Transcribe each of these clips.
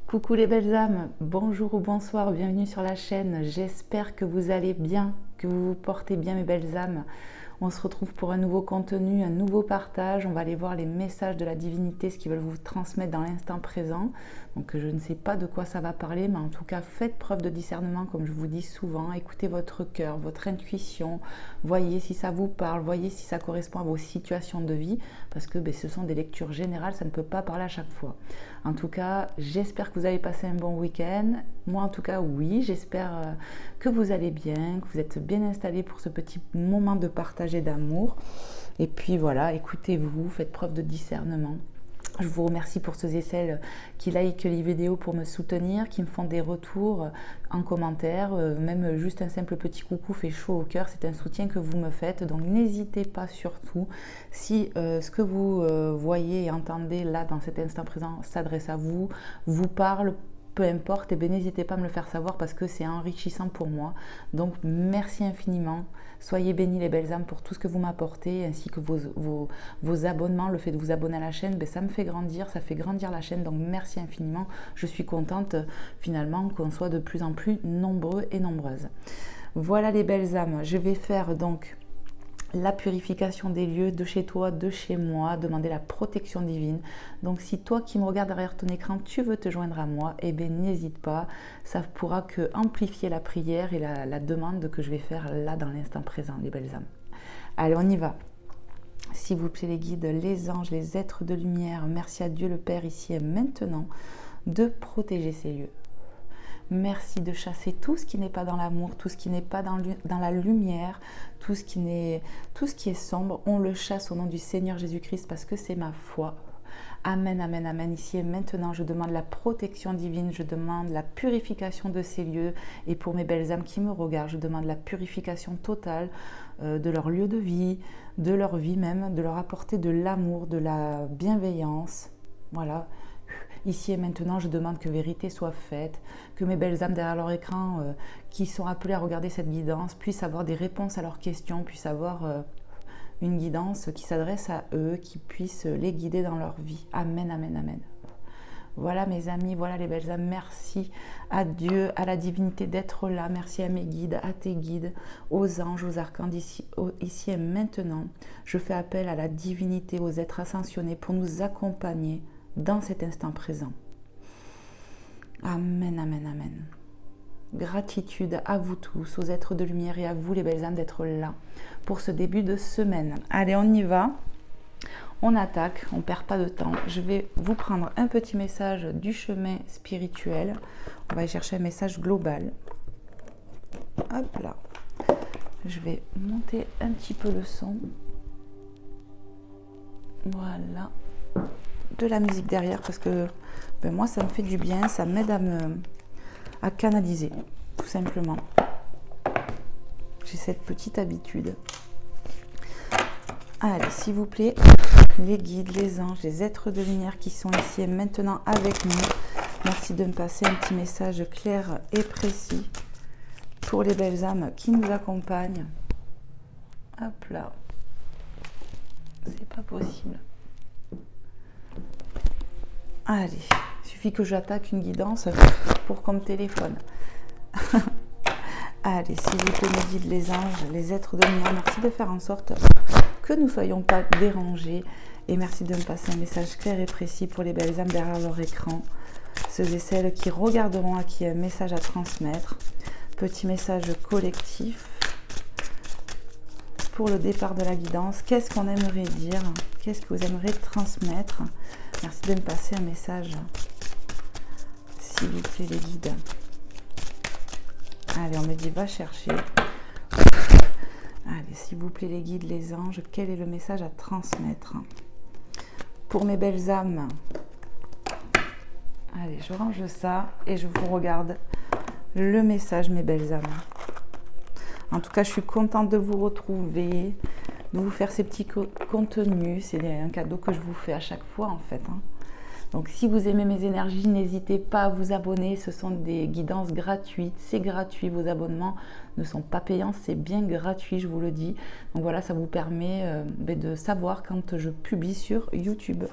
Coucou les belles âmes, bonjour ou bonsoir, bienvenue sur la chaîne. J'espère que vous allez bien, que vous vous portez bien mes belles âmes. On se retrouve pour un nouveau contenu, un nouveau partage. On va aller voir les messages de la divinité, ce qu'ils veulent vous transmettre dans l'instant présent. Donc je ne sais pas de quoi ça va parler, mais en tout cas faites preuve de discernement comme je vous dis souvent. Écoutez votre cœur, votre intuition. Voyez si ça vous parle, voyez si ça correspond à vos situations de vie. Parce que ce sont des lectures générales, ça ne peut pas parler à chaque fois. En tout cas, j'espère que vous avez passé un bon week-end. Moi, en tout cas, oui. J'espère que vous allez bien, que vous êtes bien installés pour ce petit moment de partage et d'amour. Et puis voilà, écoutez-vous, faites preuve de discernement. Je vous remercie pour ceux et celles qui likent les vidéos pour me soutenir, qui me font des retours en commentaire, même juste un simple petit coucou fait chaud au cœur, c'est un soutien que vous me faites, donc n'hésitez pas surtout, si ce que vous voyez et entendez là dans cet instant présent s'adresse à vous, vous parle, peu importe, et bien n'hésitez pas à me le faire savoir parce que c'est enrichissant pour moi. Donc merci infiniment. Soyez bénis les belles âmes pour tout ce que vous m'apportez, ainsi que vos abonnements, le fait de vous abonner à la chaîne, ça me fait grandir, ça fait grandir la chaîne, donc merci infiniment. Je suis contente finalement qu'on soit de plus en plus nombreux et nombreuses. Voilà les belles âmes, je vais faire donc la purification des lieux de chez toi, de chez moi, demander la protection divine. Donc si toi qui me regardes derrière ton écran, tu veux te joindre à moi, eh bien n'hésite pas, ça pourra que amplifier la prière et la demande que je vais faire là dans l'instant présent, les belles âmes. Allez, on y va. S'il vous plaît les guides, les anges, les êtres de lumière, merci à Dieu le Père ici et maintenant de protéger ces lieux. Merci de chasser tout ce qui n'est pas dans l'amour, tout ce qui n'est pas dans la lumière, tout ce qui est sombre. On le chasse au nom du Seigneur Jésus-Christ parce que c'est ma foi. Amen, amen, amen. Ici et maintenant, je demande la protection divine, je demande la purification de ces lieux. Et pour mes belles âmes qui me regardent, je demande la purification totale de leur lieu de vie, de leur vie même, de leur apporter de l'amour, de la bienveillance. Voilà. Ici et maintenant, je demande que vérité soit faite, que mes belles âmes derrière leur écran qui sont appelées à regarder cette guidance puissent avoir des réponses à leurs questions, puissent avoir une guidance qui s'adresse à eux, qui puisse les guider dans leur vie. Amen, amen, amen. Voilà mes amis, voilà les belles âmes, merci à Dieu, à la divinité d'être là, merci à mes guides, à tes guides, aux anges, aux archanges ici et maintenant. Je fais appel à la divinité, aux êtres ascensionnés pour nous accompagner dans cet instant présent. Amen, amen, amen. Gratitude à vous tous, aux êtres de lumière et à vous les belles âmes d'être là pour ce début de semaine. Allez, on y va. On attaque, on ne perd pas de temps. Je vais vous prendre un petit message du chemin spirituel. On va aller chercher un message global. Hop là. Je vais monter un petit peu le son. Voilà. De la musique derrière parce que moi ça me fait du bien, ça m'aide à canaliser tout simplement. J'ai cette petite habitude. Allez, s'il vous plaît, les guides, les anges, les êtres de lumière qui sont ici et maintenant avec nous, merci de me passer un petit message clair et précis pour les belles âmes qui nous accompagnent. Hop là, c'est pas possible. Allez, il suffit que j'attaque une guidance pour qu'on me téléphone. Allez, s'il vous plaît, mes guides, les anges, les êtres de lumière, merci de faire en sorte que nous ne soyons pas dérangés. Et merci de me passer un message clair et précis pour les belles âmes derrière leur écran. Ceux et celles qui regarderont, à qui il y a un message à transmettre. Petit message collectif pour le départ de la guidance. Qu'est-ce qu'on aimerait dire? Qu'est-ce que vous aimeriez transmettre? Merci de me passer un message, s'il vous plaît, les guides. Allez, on me dit, va chercher. Allez, s'il vous plaît, les guides, les anges, quel est le message à transmettre pour mes belles âmes? Allez, je range ça et je vous regarde le message, mes belles âmes. En tout cas, je suis contente de vous retrouver, de vous faire ces petits contenus. C'est un cadeau que je vous fais à chaque fois, en fait. Donc, si vous aimez mes énergies, n'hésitez pas à vous abonner. Ce sont des guidances gratuites. C'est gratuit. Vos abonnements ne sont pas payants. C'est bien gratuit, je vous le dis. Donc, voilà, ça vous permet de savoir quand je publie sur YouTube.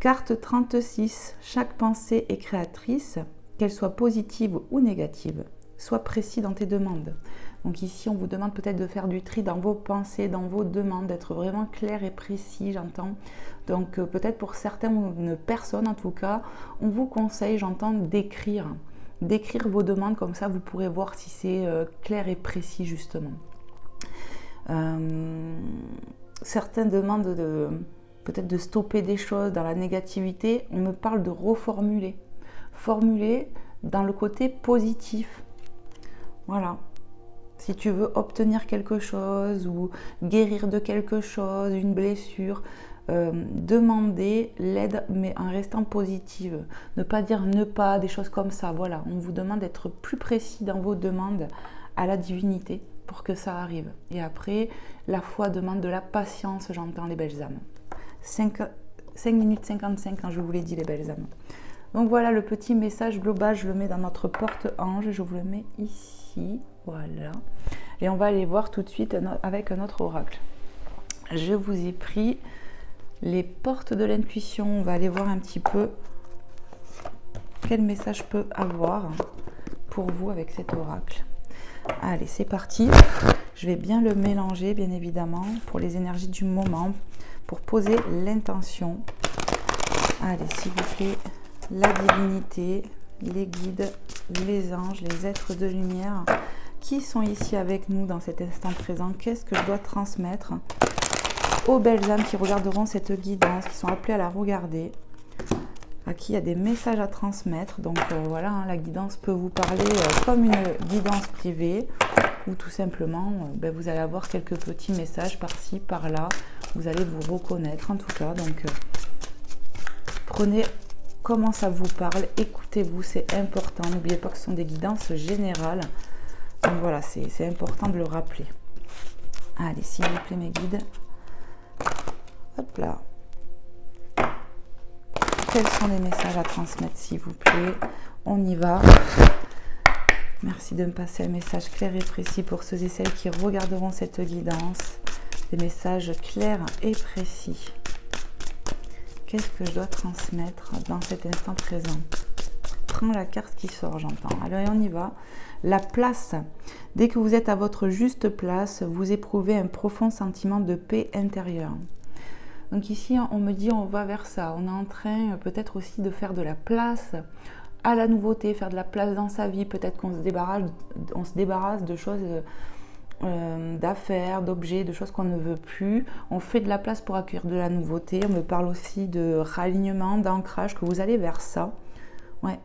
Carte 36. Chaque pensée est créatrice, qu'elle soit positive ou négative. Sois précis dans tes demandes. Donc ici, on vous demande peut-être de faire du tri dans vos pensées, dans vos demandes, d'être vraiment clair et précis, j'entends. Donc peut-être pour certaines personnes, en tout cas, on vous conseille, j'entends, d'écrire vos demandes, comme ça vous pourrez voir si c'est clair et précis, justement. Certains demandent peut-être de stopper des choses dans la négativité. On me parle de reformuler. Formuler dans le côté positif. Voilà. Si tu veux obtenir quelque chose ou guérir de quelque chose, une blessure, demander l'aide mais en restant positive. Ne pas dire ne pas, des choses comme ça. Voilà, on vous demande d'être plus précis dans vos demandes à la divinité pour que ça arrive. Et après, la foi demande de la patience, j'entends les belles âmes. 5 minutes 55 quand je vous l'ai dit, les belles âmes. Donc voilà le petit message global, je le mets dans notre porte-ange, je vous le mets ici, voilà. Et on va aller voir tout de suite avec un autre oracle. Je vous ai pris les portes de l'intuition, on va aller voir un petit peu quel message je peux avoir pour vous avec cet oracle. Allez, c'est parti. Je vais bien le mélanger, bien évidemment, pour les énergies du moment, pour poser l'intention. Allez, s'il vous plaît, la divinité, les guides, les anges, les êtres de lumière qui sont ici avec nous dans cet instant présent. Qu'est-ce que je dois transmettre aux belles âmes qui regarderont cette guidance, qui sont appelées à la regarder, à qui il y a des messages à transmettre. Donc voilà, hein, la guidance peut vous parler comme une guidance privée, ou tout simplement, vous allez avoir quelques petits messages par-ci, par-là. Vous allez vous reconnaître en tout cas. Donc prenez comment ça vous parle, écoutez-vous, c'est important. N'oubliez pas que ce sont des guidances générales. Donc voilà, c'est important de le rappeler. Allez, s'il vous plaît, mes guides. Hop là. Quels sont les messages à transmettre, s'il vous plaît? On y va. Merci de me passer un message clair et précis pour ceux et celles qui regarderont cette guidance. Des messages clairs et précis. Qu'est-ce que je dois transmettre dans cet instant présent? Prends la carte qui sort, j'entends. Alors, on y va. La place. Dès que vous êtes à votre juste place, vous éprouvez un profond sentiment de paix intérieure. Donc ici, on me dit, on va vers ça. On est en train peut-être aussi de faire de la place à la nouveauté, faire de la place dans sa vie. Peut-être qu'on se débarrasse de choses, d'affaires, d'objets, de choses qu'on ne veut plus. On fait de la place pour accueillir de la nouveauté. On me parle aussi de ralignement, d'ancrage, que vous allez vers ça. Ouais.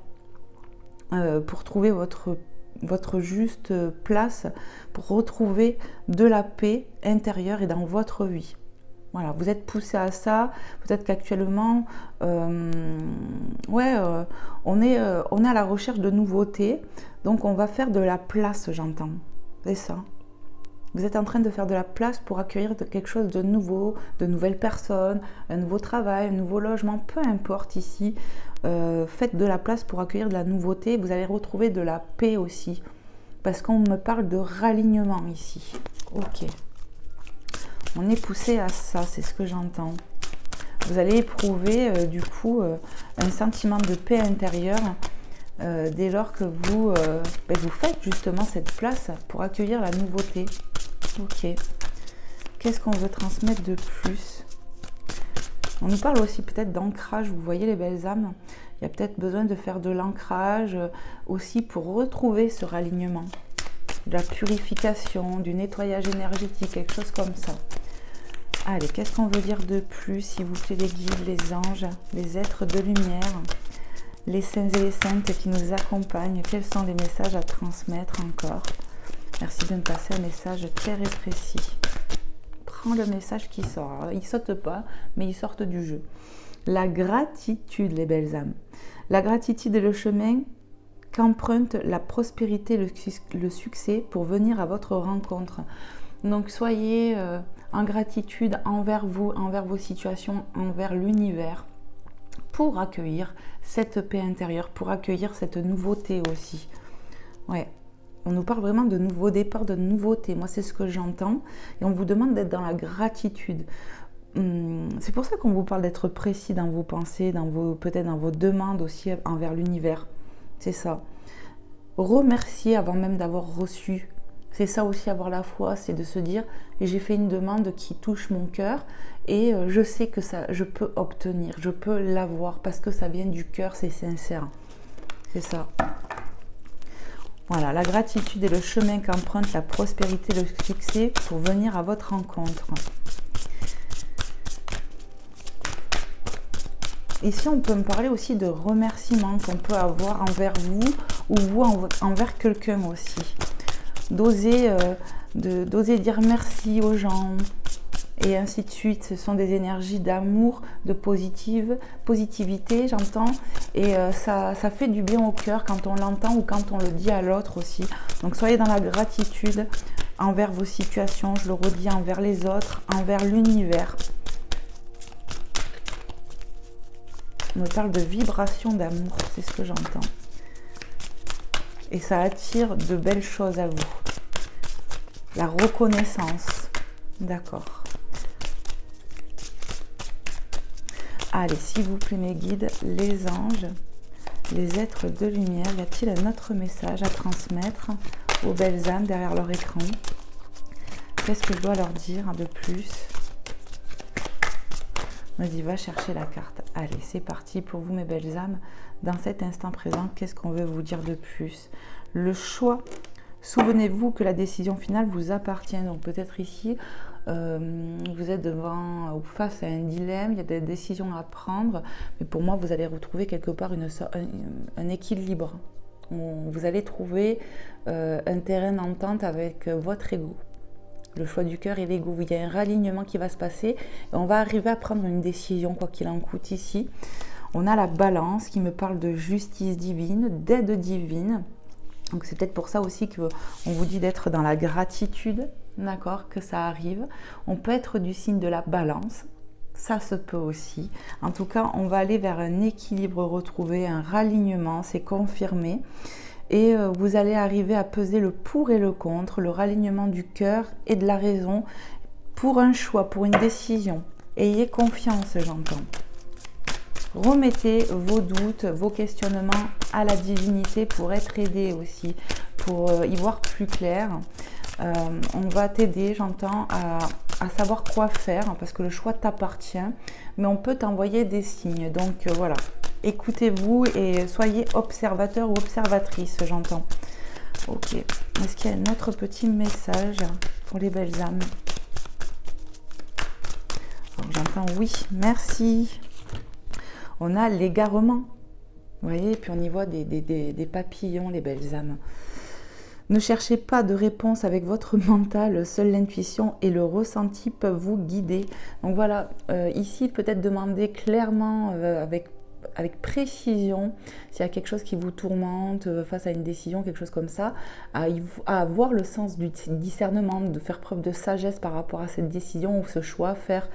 Pour trouver votre juste place, pour retrouver de la paix intérieure et dans votre vie. Voilà, vous êtes poussé à ça. Peut-être qu'actuellement, on est à la recherche de nouveautés. Donc, on va faire de la place, j'entends. C'est ça. Vous êtes en train de faire de la place pour accueillir quelque chose de nouveau, de nouvelles personnes, un nouveau travail, un nouveau logement, peu importe ici. Faites de la place pour accueillir de la nouveauté. Vous allez retrouver de la paix aussi. Parce qu'on me parle de ralignement ici. Ok. On est poussé à ça, c'est ce que j'entends. Vous allez éprouver du coup un sentiment de paix intérieure dès lors que vous faites justement cette place pour accueillir la nouveauté. Ok. Qu'est-ce qu'on veut transmettre de plus? On nous parle aussi peut-être d'ancrage, vous voyez les belles âmes. Il y a peut-être besoin de faire de l'ancrage aussi pour retrouver ce ralignement. De la purification, du nettoyage énergétique, quelque chose comme ça. Allez, qu'est-ce qu'on veut dire de plus, s'il vous plaît, les guides, les anges, les êtres de lumière, les saints et les saintes qui nous accompagnent? Quels sont les messages à transmettre encore? Merci de me passer un message clair et précis. Prends le message qui sort. Alors, ils ne sautent pas, mais ils sortent du jeu. La gratitude, les belles âmes. La gratitude est le chemin qu'emprunte la prospérité, le succès pour venir à votre rencontre. Donc, soyez en gratitude envers vous, envers vos situations, envers l'univers, pour accueillir cette paix intérieure, pour accueillir cette nouveauté aussi. Ouais, on nous parle vraiment de nouveaux départs, de nouveautés. Moi, c'est ce que j'entends. Et on vous demande d'être dans la gratitude. c'est pour ça qu'on vous parle d'être précis dans vos pensées, peut-être dans vos demandes aussi envers l'univers. C'est ça. Remercier avant même d'avoir reçu. C'est ça aussi, avoir la foi, c'est de se dire, j'ai fait une demande qui touche mon cœur et je sais que ça, je peux obtenir, je peux l'avoir parce que ça vient du cœur, c'est sincère. C'est ça. Voilà, la gratitude est le chemin qu'emprunte la prospérité, le succès pour venir à votre rencontre. Ici, on peut me parler aussi de remerciements qu'on peut avoir envers vous ou vous envers quelqu'un aussi. D'oser dire merci aux gens et ainsi de suite. Ce sont des énergies d'amour, de positivité, j'entends. Et ça fait du bien au cœur quand on l'entend ou quand on le dit à l'autre aussi. Donc soyez dans la gratitude envers vos situations, je le redis, envers les autres, envers l'univers. On me parle de vibration d'amour, c'est ce que j'entends. Et ça attire de belles choses à vous. La reconnaissance. D'accord. Allez, s'il vous plaît, mes guides, les anges, les êtres de lumière, y a-t-il un autre message à transmettre aux belles âmes derrière leur écran? Qu'est-ce que je dois leur dire de plus? Vas-y, va chercher la carte. Allez, c'est parti pour vous, mes belles âmes. Dans cet instant présent, qu'est-ce qu'on veut vous dire de plus? Le choix. Souvenez-vous que la décision finale vous appartient. Donc peut-être ici, vous êtes devant ou face à un dilemme, il y a des décisions à prendre. Mais pour moi, vous allez retrouver quelque part un équilibre. Vous allez trouver un terrain d'entente avec votre ego. Le choix du cœur et l'ego. Il y a un ralignement qui va se passer et on va arriver à prendre une décision, quoi qu'il en coûte ici. On a la balance qui me parle de justice divine, d'aide divine. Donc c'est peut-être pour ça aussi qu'on vous dit d'être dans la gratitude, d'accord, que ça arrive. On peut être du signe de la balance, ça se peut aussi. En tout cas, on va aller vers un équilibre retrouvé, un ralignement, c'est confirmé. Et vous allez arriver à peser le pour et le contre, le ralignement du cœur et de la raison pour un choix, pour une décision. Ayez confiance, j'entends. Remettez vos doutes, vos questionnements à la divinité pour être aidé aussi, pour y voir plus clair. On va t'aider, j'entends, à savoir quoi faire, parce que le choix t'appartient, mais on peut t'envoyer des signes. Donc voilà. Écoutez-vous et soyez observateur ou observatrice, j'entends. Ok. Est-ce qu'il y a un autre petit message pour les belles âmes? J'entends oui, merci. On a l'égarement. Vous voyez, et puis on y voit des papillons, les belles âmes. Ne cherchez pas de réponse avec votre mental, seule l'intuition et le ressenti peuvent vous guider. Donc voilà, ici peut-être demander clairement avec précision, s'il y a quelque chose qui vous tourmente face à une décision, quelque chose comme ça, à avoir le sens du discernement, de faire preuve de sagesse par rapport à cette décision ou ce choix à faire.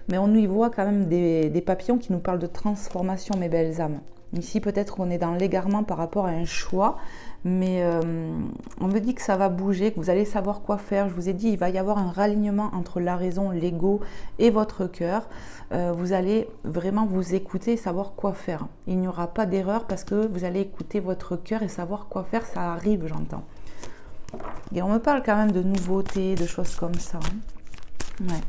Mais on y voit quand même des papillons qui nous parlent de transformation, mes belles âmes. Ici, peut-être qu'on est dans l'égarement par rapport à un choix, mais on me dit que ça va bouger, que vous allez savoir quoi faire. Je vous ai dit, il va y avoir un ralignement entre la raison, l'ego et votre cœur. Vous allez vraiment vous écouter et savoir quoi faire. Il n'y aura pas d'erreur parce que vous allez écouter votre cœur et savoir quoi faire, ça arrive, j'entends. Et on me parle quand même de nouveautés, de choses comme ça. Ouais.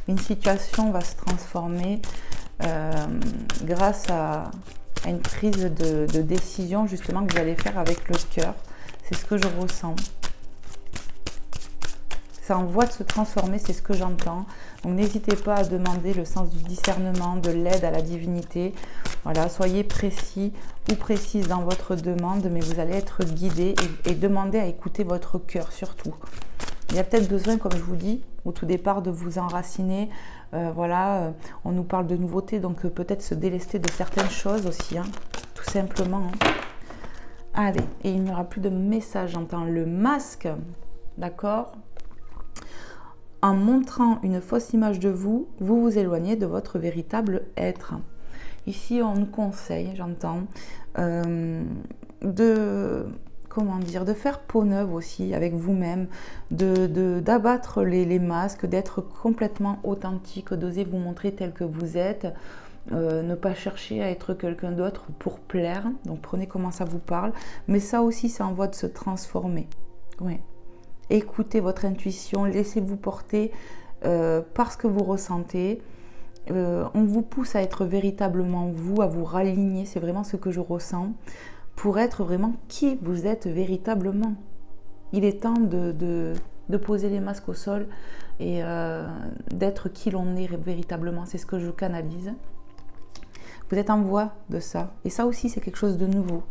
Une situation va se transformer grâce à une prise de décision justement que vous allez faire avec le cœur. C'est ce que je ressens. C'est en voie de se transformer, c'est ce que j'entends. Donc n'hésitez pas à demander le sens du discernement, de l'aide à la divinité. Voilà, soyez précis ou précise dans votre demande, mais vous allez être guidé et demander à écouter votre cœur surtout. Il y a peut-être besoin, comme je vous dis, au tout départ, de vous enraciner. Voilà, on nous parle de nouveautés, donc peut-être se délester de certaines choses aussi, hein, tout simplement. Hein. Allez, et il n'y aura plus de message, j'entends le masque, d'accord? En montrant une fausse image de vous, vous vous éloignez de votre véritable être. Ici, on nous conseille, j'entends, de comment dire, de faire peau neuve aussi avec vous-même, d'abattre les masques, d'être complètement authentique, d'oser vous montrer tel que vous êtes, ne pas chercher à être quelqu'un d'autre pour plaire. Donc prenez comment ça vous parle, mais ça aussi c'est en voie de se transformer. Ouais. Écoutez votre intuition, laissez-vous porter par ce que vous ressentez. On vous pousse à être véritablement vous, à vous raligner, c'est vraiment ce que je ressens, pour être vraiment qui vous êtes véritablement. Il est temps de poser les masques au sol et d'être qui l'on est véritablement, c'est ce que je canalise. Vous êtes en voie de ça, et ça aussi c'est quelque chose de nouveau.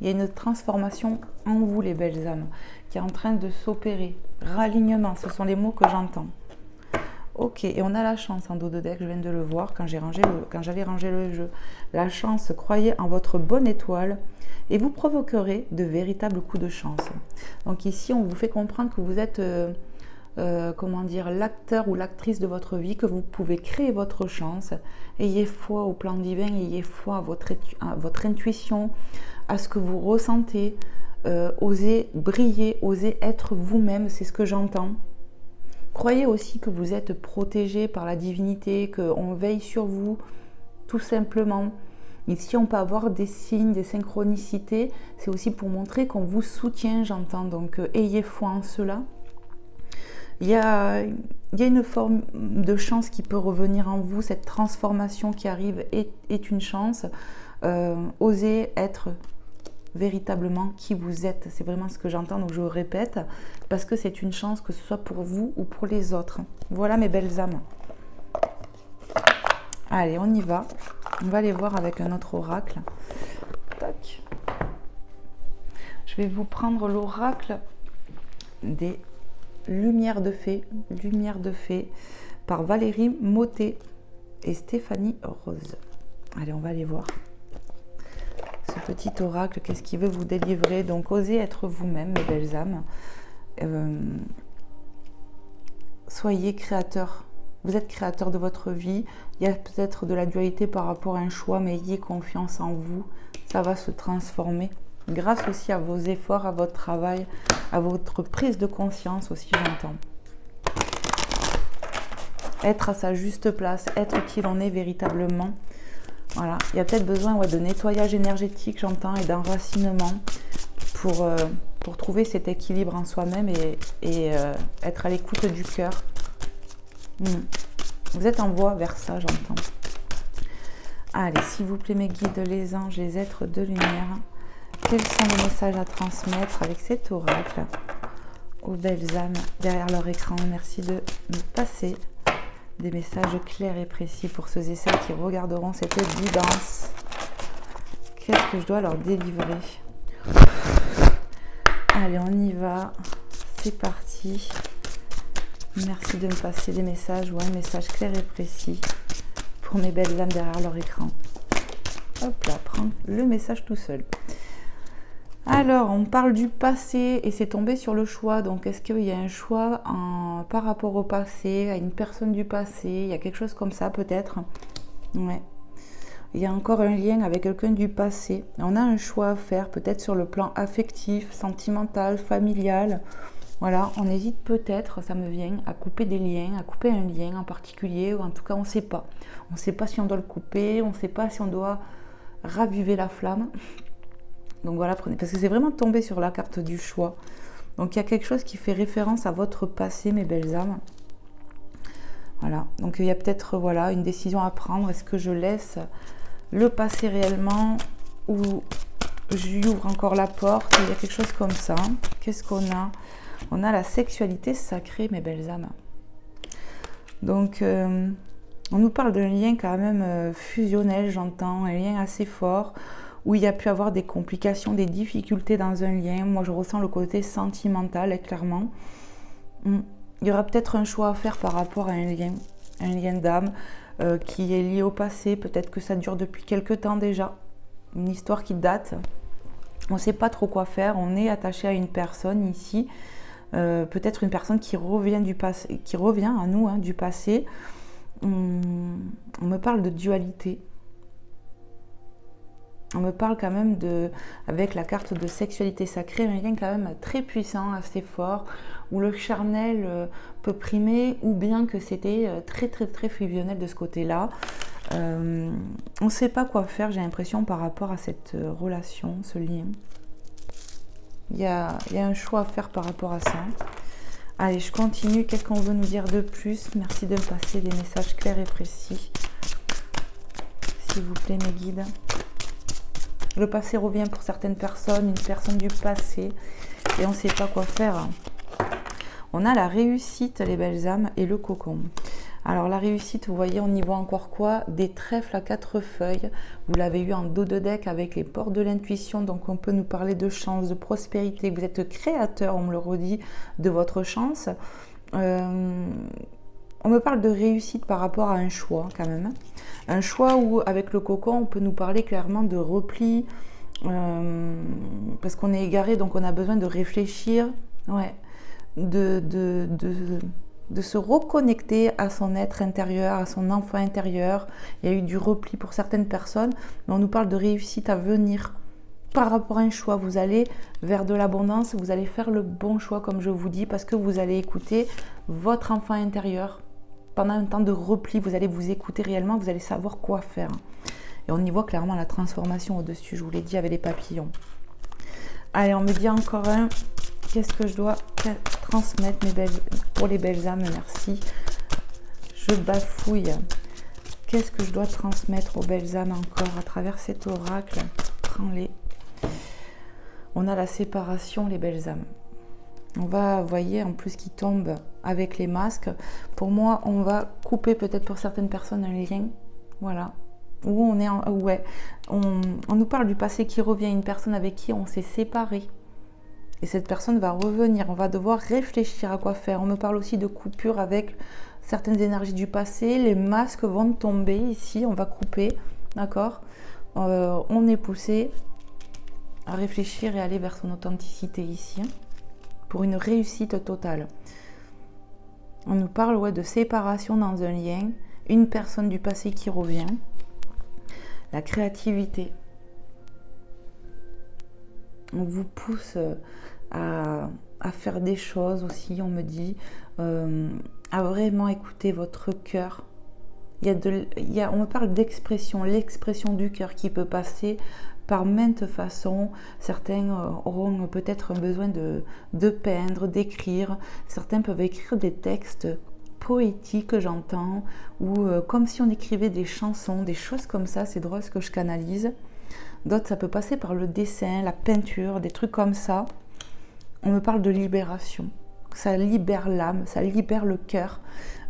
Il y a une transformation en vous, les belles âmes, qui est en train de s'opérer. Ralignement, ce sont les mots que j'entends. Ok, et on a la chance en dos de deck, je viens de le voir quand j'allais ranger le jeu. La chance, croyez en votre bonne étoile et vous provoquerez de véritables coups de chance. Donc ici, on vous fait comprendre que vous êtes, comment dire, l'acteur ou l'actrice de votre vie, que vous pouvez créer votre chance. Ayez foi au plan divin, ayez foi à votre intuition, à ce que vous ressentez. Osez briller, osez être vous-même, c'est ce que j'entends. Croyez aussi que vous êtes protégé par la divinité, qu'on veille sur vous, tout simplement. Ici, on peut avoir des signes, des synchronicités. C'est aussi pour montrer qu'on vous soutient, j'entends. Donc, ayez foi en cela. Il y a une forme de chance qui peut revenir en vous. Cette transformation qui arrive est une chance. Osez être véritablement qui vous êtes, c'est vraiment ce que j'entends, donc je vous répète, parce que c'est une chance, que ce soit pour vous ou pour les autres. Voilà mes belles âmes. Allez, on y va. On va aller voir avec un autre oracle. Tac. Je vais vous prendre l'oracle des Lumières de Fée, par Valérie Mottet et Stéphanie Rose. Allez, on va aller voir. Ce petit oracle, qu'est-ce qui veut vous délivrer? Donc, osez être vous-même, mes belles âmes. Soyez créateur. Vous êtes créateur de votre vie. Il y a peut-être de la dualité par rapport à un choix, mais ayez confiance en vous. Ça va se transformer. Grâce aussi à vos efforts, à votre travail, à votre prise de conscience aussi, j'entends. Être à sa juste place, être qui l'on est véritablement. Voilà, il y a peut-être besoin de nettoyage énergétique, j'entends, et d'enracinement pour trouver cet équilibre en soi-même et être à l'écoute du cœur. Vous êtes en voie vers ça, j'entends. Allez, s'il vous plaît, mes guides, les anges, les êtres de lumière, quels sont les messages à transmettre avec cet oracle aux belles âmes derrière leur écran? Merci de me passer des messages clairs et précis pour ceux et celles qui regarderont cette guidance. Qu'est-ce que je dois leur délivrer? Allez, on y va. C'est parti. Merci de me passer des messages, un message clair et précis pour mes belles âmes derrière leur écran. Hop là, prends le message tout seul. Alors, on parle du passé et c'est tombé sur le choix. Donc, est-ce qu'il y a un choix par rapport au passé, à une personne du passé? Il y a quelque chose comme ça, peut-être. Ouais. Il y a encore un lien avec quelqu'un du passé. On a un choix à faire, peut-être sur le plan affectif, sentimental, familial. Voilà, on hésite peut-être, ça me vient, à couper des liens, à couper un lien en particulier, ou en tout cas, on ne sait pas. On ne sait pas si on doit le couper, on ne sait pas si on doit raviver la flamme. Donc voilà, prenez, parce que c'est vraiment tombé sur la carte du choix. Donc il y a quelque chose qui fait référence à votre passé, mes belles âmes. Voilà, donc il y a peut-être voilà, une décision à prendre. Est-ce que je laisse le passé réellement ou j'ouvre encore la porte? Il y a quelque chose comme ça. Qu'est-ce qu'on a? On a la sexualité sacrée, mes belles âmes. Donc on nous parle d'un lien quand même fusionnel, j'entends, un lien assez fort, où il y a pu avoir des complications, des difficultés dans un lien. Moi, je ressens le côté sentimental, clairement. Il y aura peut-être un choix à faire par rapport à un lien d'âme qui est lié au passé. Peut-être que ça dure depuis quelque temps déjà, une histoire qui date. On ne sait pas trop quoi faire. On est attaché à une personne ici, peut-être une personne qui revient du passé, qui revient à nous du passé. On me parle de dualité. On me parle quand même avec la carte de sexualité sacrée, un lien quand même très puissant, assez fort, où le charnel peut primer, ou bien que c'était très fusionnel de ce côté-là. On ne sait pas quoi faire, j'ai l'impression, par rapport à cette relation, ce lien. Il y a un choix à faire par rapport à ça. Allez, je continue. Qu'est-ce qu'on veut nous dire de plus? Merci de me passer des messages clairs et précis. S'il vous plaît, mes guides. Le passé revient pour certaines personnes, une personne du passé, et on ne sait pas quoi faire. On a la réussite, les belles âmes, et le cocon. Alors la réussite, vous voyez, on y voit encore quoi? Des trèfles à 4 feuilles. Vous l'avez eu en dos de deck avec les portes de l'intuition, donc on peut nous parler de chance, de prospérité. Vous êtes créateur, on me le redit, de votre chance. On me parle de réussite par rapport à un choix quand même. Un choix où, avec le cocon, on peut nous parler clairement de repli, parce qu'on est égaré, donc on a besoin de réfléchir, ouais, de se reconnecter à son être intérieur, à son enfant intérieur. Il y a eu du repli pour certaines personnes, mais on nous parle de réussite à venir. Par rapport à un choix, vous allez vers de l'abondance, vous allez faire le bon choix, comme je vous dis, parce que vous allez écouter votre enfant intérieur. Pendant un temps de repli, vous allez vous écouter réellement, vous allez savoir quoi faire. Et on y voit clairement la transformation au-dessus, je vous l'ai dit, avec les papillons. Allez, on me dit encore un. Qu'est-ce que je dois transmettre pour les belles âmes? Merci. Je bafouille. Qu'est-ce que je dois transmettre aux belles âmes encore à travers cet oracle? Prends-les. On a la séparation, les belles âmes. On va, vous voyez, en plus qui tombe avec les masques. Pour moi, on va couper peut-être pour certaines personnes un lien. Voilà. Où on est ouais. On nous parle du passé qui revient. Une personne avec qui on s'est séparé. Et cette personne va revenir. On va devoir réfléchir à quoi faire. On me parle aussi de coupure avec certaines énergies du passé. Les masques vont tomber ici. On va couper. D'accord? On est poussé à réfléchir et aller vers son authenticité ici. Pour une réussite totale. On nous parle, ouais, de séparation dans un lien. Une personne du passé qui revient. La créativité. On vous pousse à faire des choses aussi, on me dit, à vraiment écouter votre cœur. On me parle d'expression, l'expression du cœur qui peut passer par maintes façons. Certains auront peut-être besoin de peindre, d'écrire. Certains peuvent écrire des textes poétiques, j'entends, ou comme si on écrivait des chansons, des choses comme ça. C'est drôle ce que je canalise. D'autres, ça peut passer par le dessin, la peinture, des trucs comme ça. On me parle de libération. Ça libère l'âme, ça libère le cœur.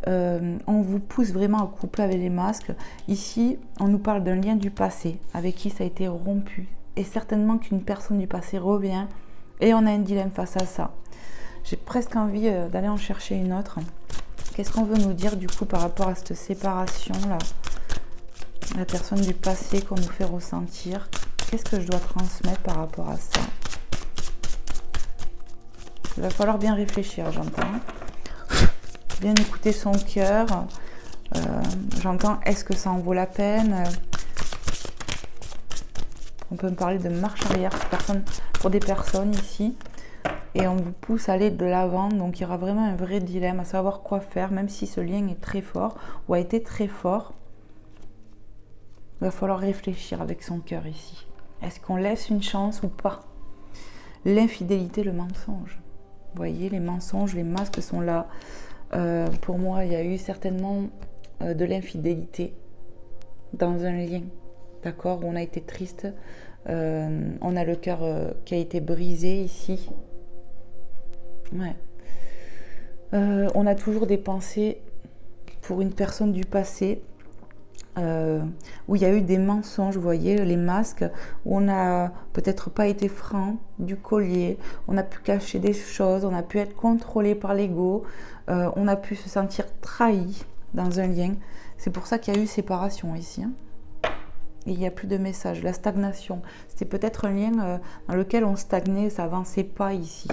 On vous pousse vraiment à couper avec les masques. Ici, on nous parle d'un lien du passé avec qui ça a été rompu. Et certainement qu'une personne du passé revient et on a un dilemme face à ça. J'ai presque envie d'aller en chercher une autre. Qu'est-ce qu'on veut nous dire du coup par rapport à cette séparation-là? La personne du passé qu'on nous fait ressentir. Qu'est-ce que je dois transmettre par rapport à ça? Il va falloir bien réfléchir, j'entends. Bien écouter son cœur. J'entends, est-ce que ça en vaut la peine? On peut me parler de marche arrière pour des personnes ici. Et on vous pousse à aller de l'avant. Donc il y aura vraiment un vrai dilemme à savoir quoi faire, même si ce lien est très fort ou a été très fort. Il va falloir réfléchir avec son cœur ici. Est-ce qu'on laisse une chance ou pas? L'infidélité, le mensonge. Vous voyez, les mensonges, les masques sont là. Pour moi, il y a eu certainement de l'infidélité dans un lien, d'accord, où on a été triste. On a le cœur qui a été brisé ici. Ouais. On a toujours des pensées pour une personne du passé. Où il y a eu des mensonges, vous voyez, les masques, où on n'a peut-être pas été franc du collier, on a pu cacher des choses, on a pu être contrôlé par l'ego, on a pu se sentir trahi dans un lien. C'est pour ça qu'il y a eu séparation ici. Hein. Et il n'y a plus de message. La stagnation, c'était peut-être un lien dans lequel on stagnait, ça n'avançait pas ici.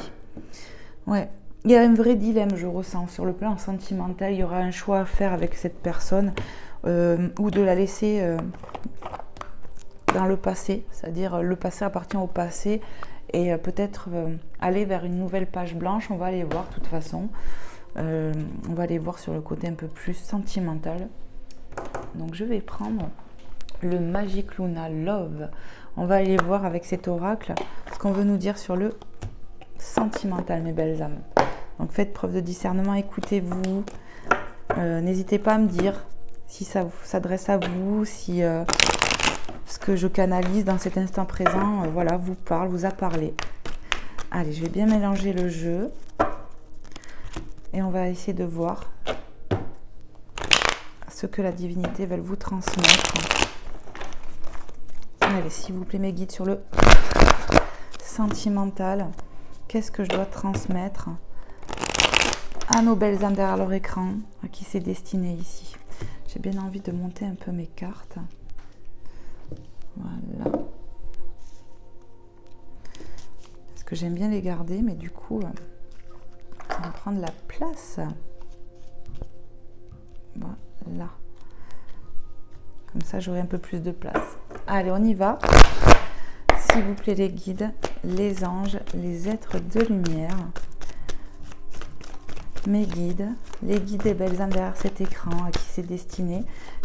Ouais. Il y a un vrai dilemme, je ressens, sur le plan sentimental. Il y aura un choix à faire avec cette personne. Ou de la laisser dans le passé, c'est-à-dire le passé appartient au passé et peut-être aller vers une nouvelle page blanche. On va aller voir de toute façon. On va aller voir sur le côté un peu plus sentimental. Donc je vais prendre le Magic Luna Love. On va aller voir avec cet oracle ce qu'on veut nous dire sur le sentimental, mes belles âmes. Donc faites preuve de discernement, écoutez-vous. N'hésitez pas à me dire si ça s'adresse à vous, si ce que je canalise dans cet instant présent, voilà, vous parle, vous a parlé. Allez, je vais bien mélanger le jeu. Et on va essayer de voir ce que la divinité veut vous transmettre. Allez, s'il vous plaît, mes guides, sur le sentimental. Qu'est-ce que je dois transmettre à nos belles âmes derrière leur écran, à qui c'est destiné ici? J'ai bien envie de monter un peu mes cartes. Voilà. Parce que j'aime bien les garder, mais du coup, ça va prendre la place. Voilà. Comme ça, j'aurai un peu plus de place. Allez, on y va. S'il vous plaît, les guides, les anges, les êtres de lumière, mes guides, les guides et belles âmes derrière cet écran, à qui c'est destiné.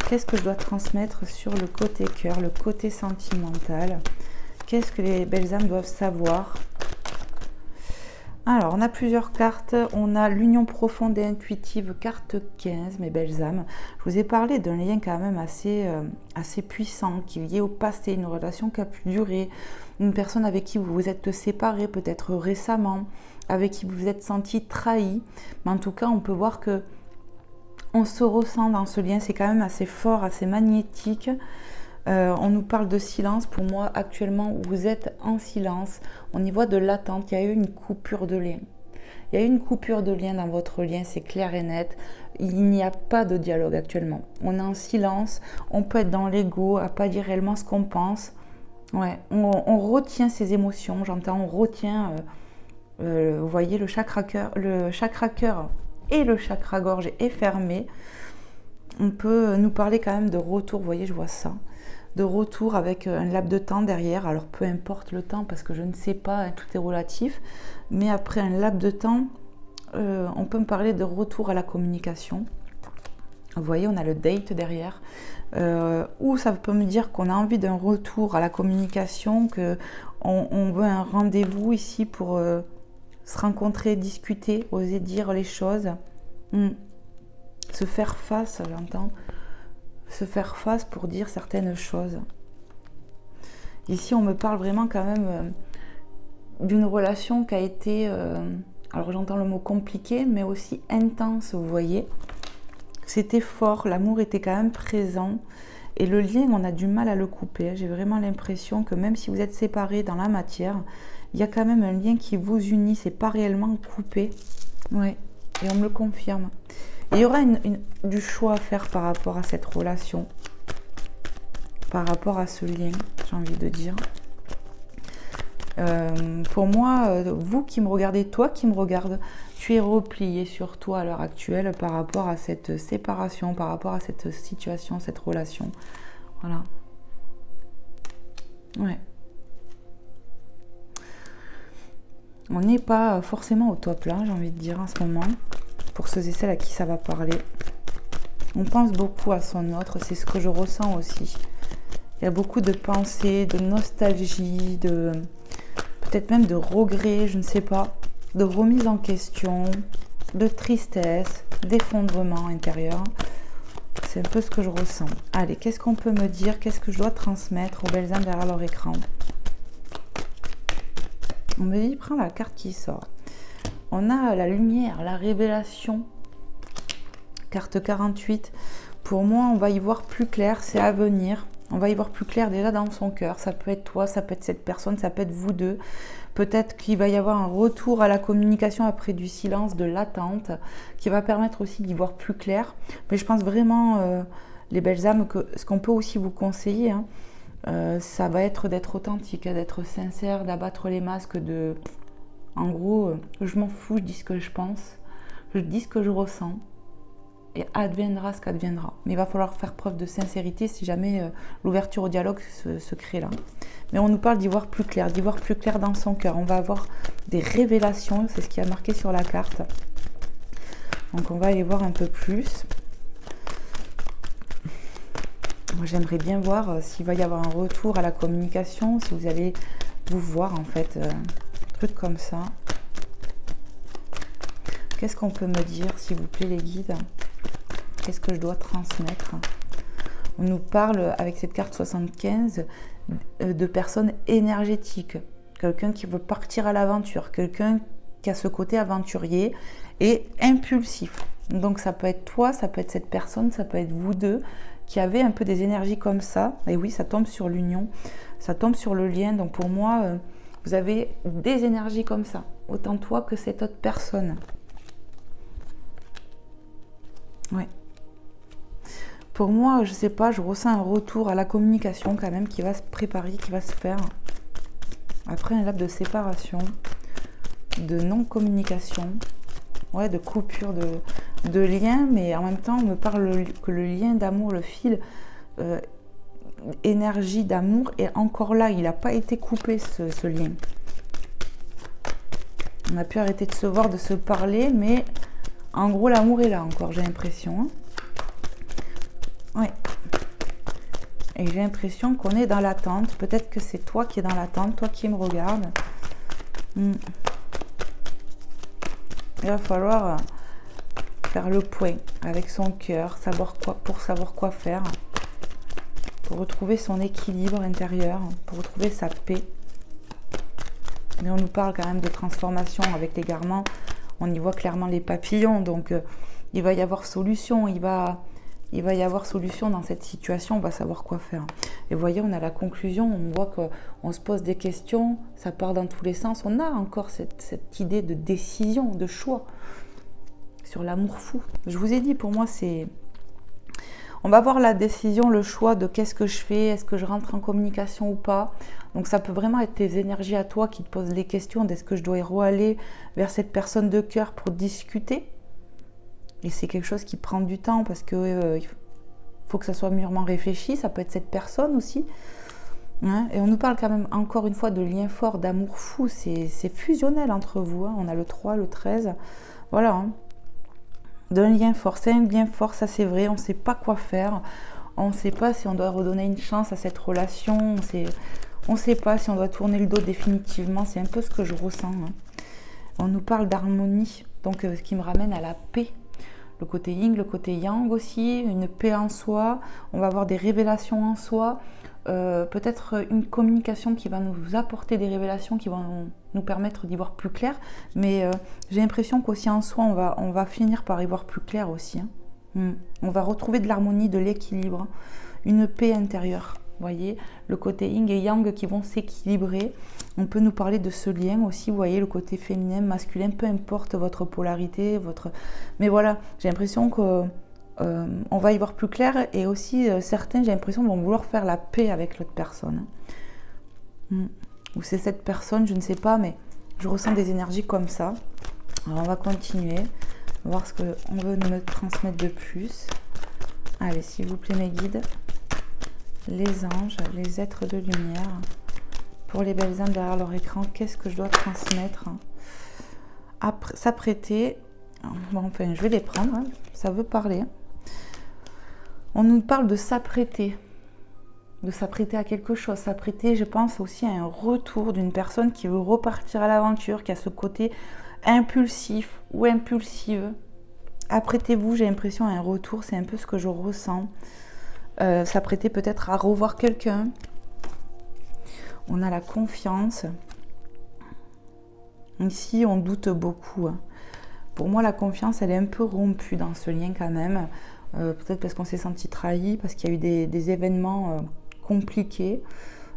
Qu'est-ce que je dois transmettre sur le côté cœur, le côté sentimental? Qu'est-ce que les belles âmes doivent savoir? Alors, on a plusieurs cartes. On a l'union profonde et intuitive, carte 15, mes belles âmes. Je vous ai parlé d'un lien quand même assez puissant, qui est lié au passé, une relation qui a pu durer, une personne avec qui vous vous êtes séparés, peut-être récemment, avec qui vous vous êtes senti trahi. Mais en tout cas, on peut voir que on se ressent dans ce lien. C'est quand même assez fort, assez magnétique. On nous parle de silence. Pour moi, actuellement, vous êtes en silence. On y voit de l'attente. Il y a eu une coupure de lien. Il y a eu une coupure de lien dans votre lien, c'est clair et net. Il n'y a pas de dialogue actuellement. On est en silence. On peut être dans l'ego, à pas dire réellement ce qu'on pense. Ouais, on retient ses émotions. J'entends, on retient. Vous voyez, le chakra cœur et le chakra gorge est fermé. On peut nous parler quand même de retour. Vous voyez, je vois ça. De retour avec un laps de temps derrière. Alors peu importe le temps parce que je ne sais pas, hein, tout est relatif. Mais après un laps de temps, on peut me parler de retour à la communication. Vous voyez, on a le date derrière. Ou ça peut me dire qu'on a envie d'un retour à la communication, qu'on veut un rendez-vous ici pour se rencontrer, discuter, oser dire les choses. Se faire face, j'entends. Se faire face pour dire certaines choses. Ici, on me parle vraiment quand même d'une relation qui a été, alors j'entends le mot compliqué, mais aussi intense, vous voyez. C'était fort, l'amour était quand même présent. Et le lien, on a du mal à le couper. J'ai vraiment l'impression que même si vous êtes séparés dans la matière, il y a quand même un lien qui vous unit, c'est pas réellement coupé. Ouais, et on me le confirme. Il y aura du choix à faire par rapport à cette relation, par rapport à ce lien, j'ai envie de dire. Pour moi, vous qui me regardez, toi qui me regardes, tu es replié sur toi à l'heure actuelle par rapport à cette séparation, par rapport à cette situation, cette relation. Voilà. Ouais. On n'est pas forcément au top là, j'ai envie de dire en ce moment. Pour ceux et celles à qui ça va parler. On pense beaucoup à son autre, c'est ce que je ressens aussi. Il y a beaucoup de pensées, de nostalgie, peut-être même de regrets, je ne sais pas, de remise en question, de tristesse, d'effondrement intérieur. C'est un peu ce que je ressens. Allez, qu'est-ce qu'on peut me dire? Qu'est-ce que je dois transmettre aux belles âmes derrière leur écran? On me dit, prends la carte qui sort. On a la lumière, la révélation, carte 48. Pour moi, on va y voir plus clair, c'est à venir. On va y voir plus clair déjà dans son cœur. Ça peut être toi, ça peut être cette personne, ça peut être vous deux. Peut-être qu'il va y avoir un retour à la communication après du silence, de l'attente, qui va permettre aussi d'y voir plus clair. Mais je pense vraiment, les belles âmes, que ce qu'on peut aussi vous conseiller, hein, ça va être d'être authentique, d'être sincère, d'abattre les masques de... En gros, je m'en fous, je dis ce que je pense, je dis ce que je ressens. et adviendra ce qu'adviendra. Mais il va falloir faire preuve de sincérité si jamais l'ouverture au dialogue se crée là. Mais on nous parle d'y voir plus clair dans son cœur. On va avoir des révélations, c'est ce qui a marqué sur la carte. Donc on va aller voir un peu plus. Moi j'aimerais bien voir s'il va y avoir un retour à la communication, si vous allez vous voir en fait, un truc comme ça. Qu'est-ce qu'on peut me dire, s'il vous plaît, les guides? Qu'est-ce que je dois transmettre? On nous parle, avec cette carte 75, de personnes énergétiques. Quelqu'un qui veut partir à l'aventure, quelqu'un qui a ce côté aventurier et impulsif. Donc ça peut être toi, ça peut être cette personne, ça peut être vous deux, qui avez un peu des énergies comme ça. Et oui, ça tombe sur l'union, ça tombe sur le lien. Donc pour moi, vous avez des énergies comme ça, autant toi que cette autre personne. Ouais. Pour moi, je sais pas, je ressens un retour à la communication quand même qui va se préparer, qui va se faire. Après un laps de séparation, de non-communication, ouais, de coupure de lien, mais en même temps, on me parle que le lien d'amour, le fil, énergie d'amour est encore là. Il n'a pas été coupé, ce lien. On a pu arrêter de se voir, de se parler, mais en gros, l'amour est là encore, j'ai l'impression. Oui. Et j'ai l'impression qu'on est dans l'attente. Peut-être que c'est toi qui es dans l'attente, toi qui me regardes. Il va falloir faire le point avec son cœur, pour savoir quoi faire, pour retrouver son équilibre intérieur, pour retrouver sa paix. Mais on nous parle quand même de transformation avec l'égarement. On y voit clairement les papillons, donc il va y avoir solution, il va y avoir solution dans cette situation, on va savoir quoi faire. Et vous voyez, on a la conclusion, on voit qu'on se pose des questions, ça part dans tous les sens. On a encore cette idée de décision, de choix sur l'amour fou. Je vous ai dit, pour moi, c'est... On va voir la décision, le choix de qu'est-ce que je fais, est-ce que je rentre en communication ou pas. Donc ça peut vraiment être tes énergies à toi qui te posent les questions d'est-ce que je dois aller vers cette personne de cœur pour discuter. Et c'est quelque chose qui prend du temps parce que il faut que ça soit mûrement réfléchi. Ça peut être cette personne aussi. Hein, et on nous parle quand même encore une fois de lien fort, d'amour fou. C'est fusionnel entre vous. Hein. On a le 3, le 13. Voilà. Hein. D'un lien fort. C'est un lien fort, ça c'est vrai. On ne sait pas quoi faire. On ne sait pas si on doit redonner une chance à cette relation. On ne sait pas si on doit tourner le dos définitivement. C'est un peu ce que je ressens. Hein. On nous parle d'harmonie. Donc ce qui me ramène à la paix. Le côté yin, le côté yang aussi, une paix en soi, on va avoir des révélations en soi, peut-être une communication qui va nous apporter des révélations qui vont nous permettre d'y voir plus clair, mais j'ai l'impression qu'aussi en soi, on va finir par y voir plus clair aussi. Hein. On va retrouver de l'harmonie, de l'équilibre, une paix intérieure. Vous voyez, le côté yin et yang qui vont s'équilibrer. On peut nous parler de ce lien aussi, vous voyez, le côté féminin, masculin, peu importe votre polarité, mais voilà, j'ai l'impression qu'on va y voir plus clair et aussi certains, j'ai l'impression, vont vouloir faire la paix avec l'autre personne. Ou c'est cette personne, je ne sais pas, mais je ressens des énergies comme ça. Alors on va continuer, on va voir ce qu'on veut me transmettre de plus. Allez, s'il vous plaît mes guides. Les anges, les êtres de lumière, pour les belles âmes derrière leur écran, qu'est-ce que je dois transmettre? S'apprêter, bon, enfin je vais les prendre, hein, ça veut parler. On nous parle de s'apprêter à quelque chose, s'apprêter, je pense aussi à un retour d'une personne qui veut repartir à l'aventure, qui a ce côté impulsif ou impulsive. Apprêtez-vous, j'ai l'impression à un retour, c'est un peu ce que je ressens. S'apprêter peut-être à revoir quelqu'un. On a la confiance. Ici, on doute beaucoup. Pour moi, la confiance, elle est un peu rompue dans ce lien quand même. Peut-être parce qu'on s'est senti trahi, parce qu'il y a eu des événements compliqués.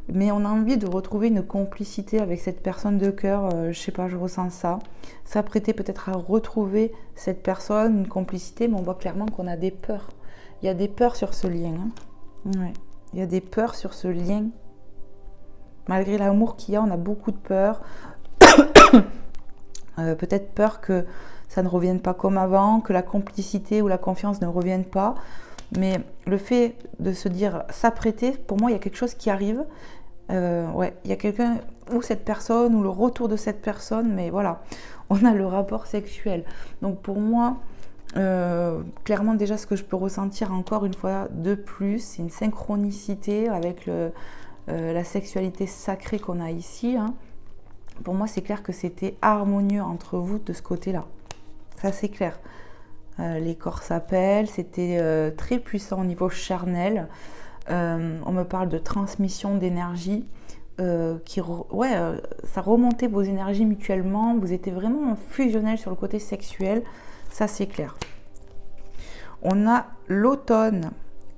Mais on a envie de retrouver une complicité avec cette personne de cœur. Je sais pas, je ressens ça. S'apprêter peut-être à retrouver cette personne, une complicité, mais on voit clairement qu'on a des peurs. Il y a des peurs sur ce lien. Hein. Ouais. Il y a des peurs sur ce lien. Malgré l'amour qu'il y a, on a beaucoup de peurs. Peut-être peur que ça ne revienne pas comme avant, que la complicité ou la confiance ne revienne pas. Mais le fait de se dire s'apprêter, pour moi, il y a quelque chose qui arrive. Ouais, il y a quelqu'un, ou cette personne, ou le retour de cette personne, mais voilà, on a le rapport sexuel. Donc pour moi, clairement déjà ce que je peux ressentir encore une fois de plus, c'est une synchronicité avec la sexualité sacrée qu'on a ici. Hein. Pour moi, c'est clair que c'était harmonieux entre vous de ce côté-là. Ça, c'est clair. Les corps s'appellent, c'était très puissant au niveau charnel. On me parle de transmission d'énergie. Ça remontait vos énergies mutuellement. Vous étiez vraiment fusionnel sur le côté sexuel. Ça, c'est clair. On a l'automne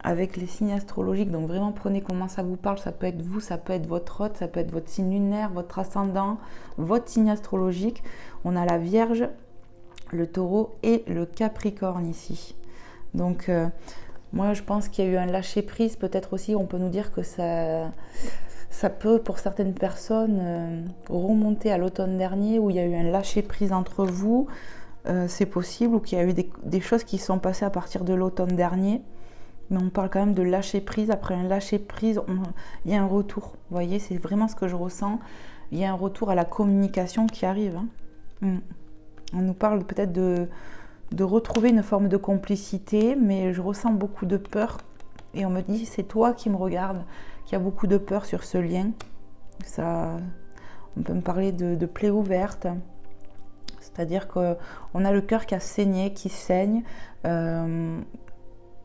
avec les signes astrologiques, donc vraiment prenez comment ça vous parle, ça peut être vous, ça peut être votre hôte, ça peut être votre signe lunaire, votre ascendant, votre signe astrologique. On a la Vierge, le Taureau et le Capricorne ici. Donc moi je pense qu'il y a eu un lâcher prise, peut-être aussi on peut nous dire que ça peut pour certaines personnes remonter à l'automne dernier où il y a eu un lâcher prise entre vous, c'est possible, ou qu'il y a eu des choses qui sont passées à partir de l'automne dernier. Mais on parle quand même de lâcher prise. Après un lâcher prise, il y a un retour. Vous voyez, c'est vraiment ce que je ressens. Il y a un retour à la communication qui arrive. Hein. On nous parle peut-être de retrouver une forme de complicité, mais je ressens beaucoup de peur. Et on me dit, c'est toi qui me regardes, qui a beaucoup de peur sur ce lien. On peut me parler de plaies ouvertes. C'est-à-dire qu'on a le cœur qui a saigné, qui saigne.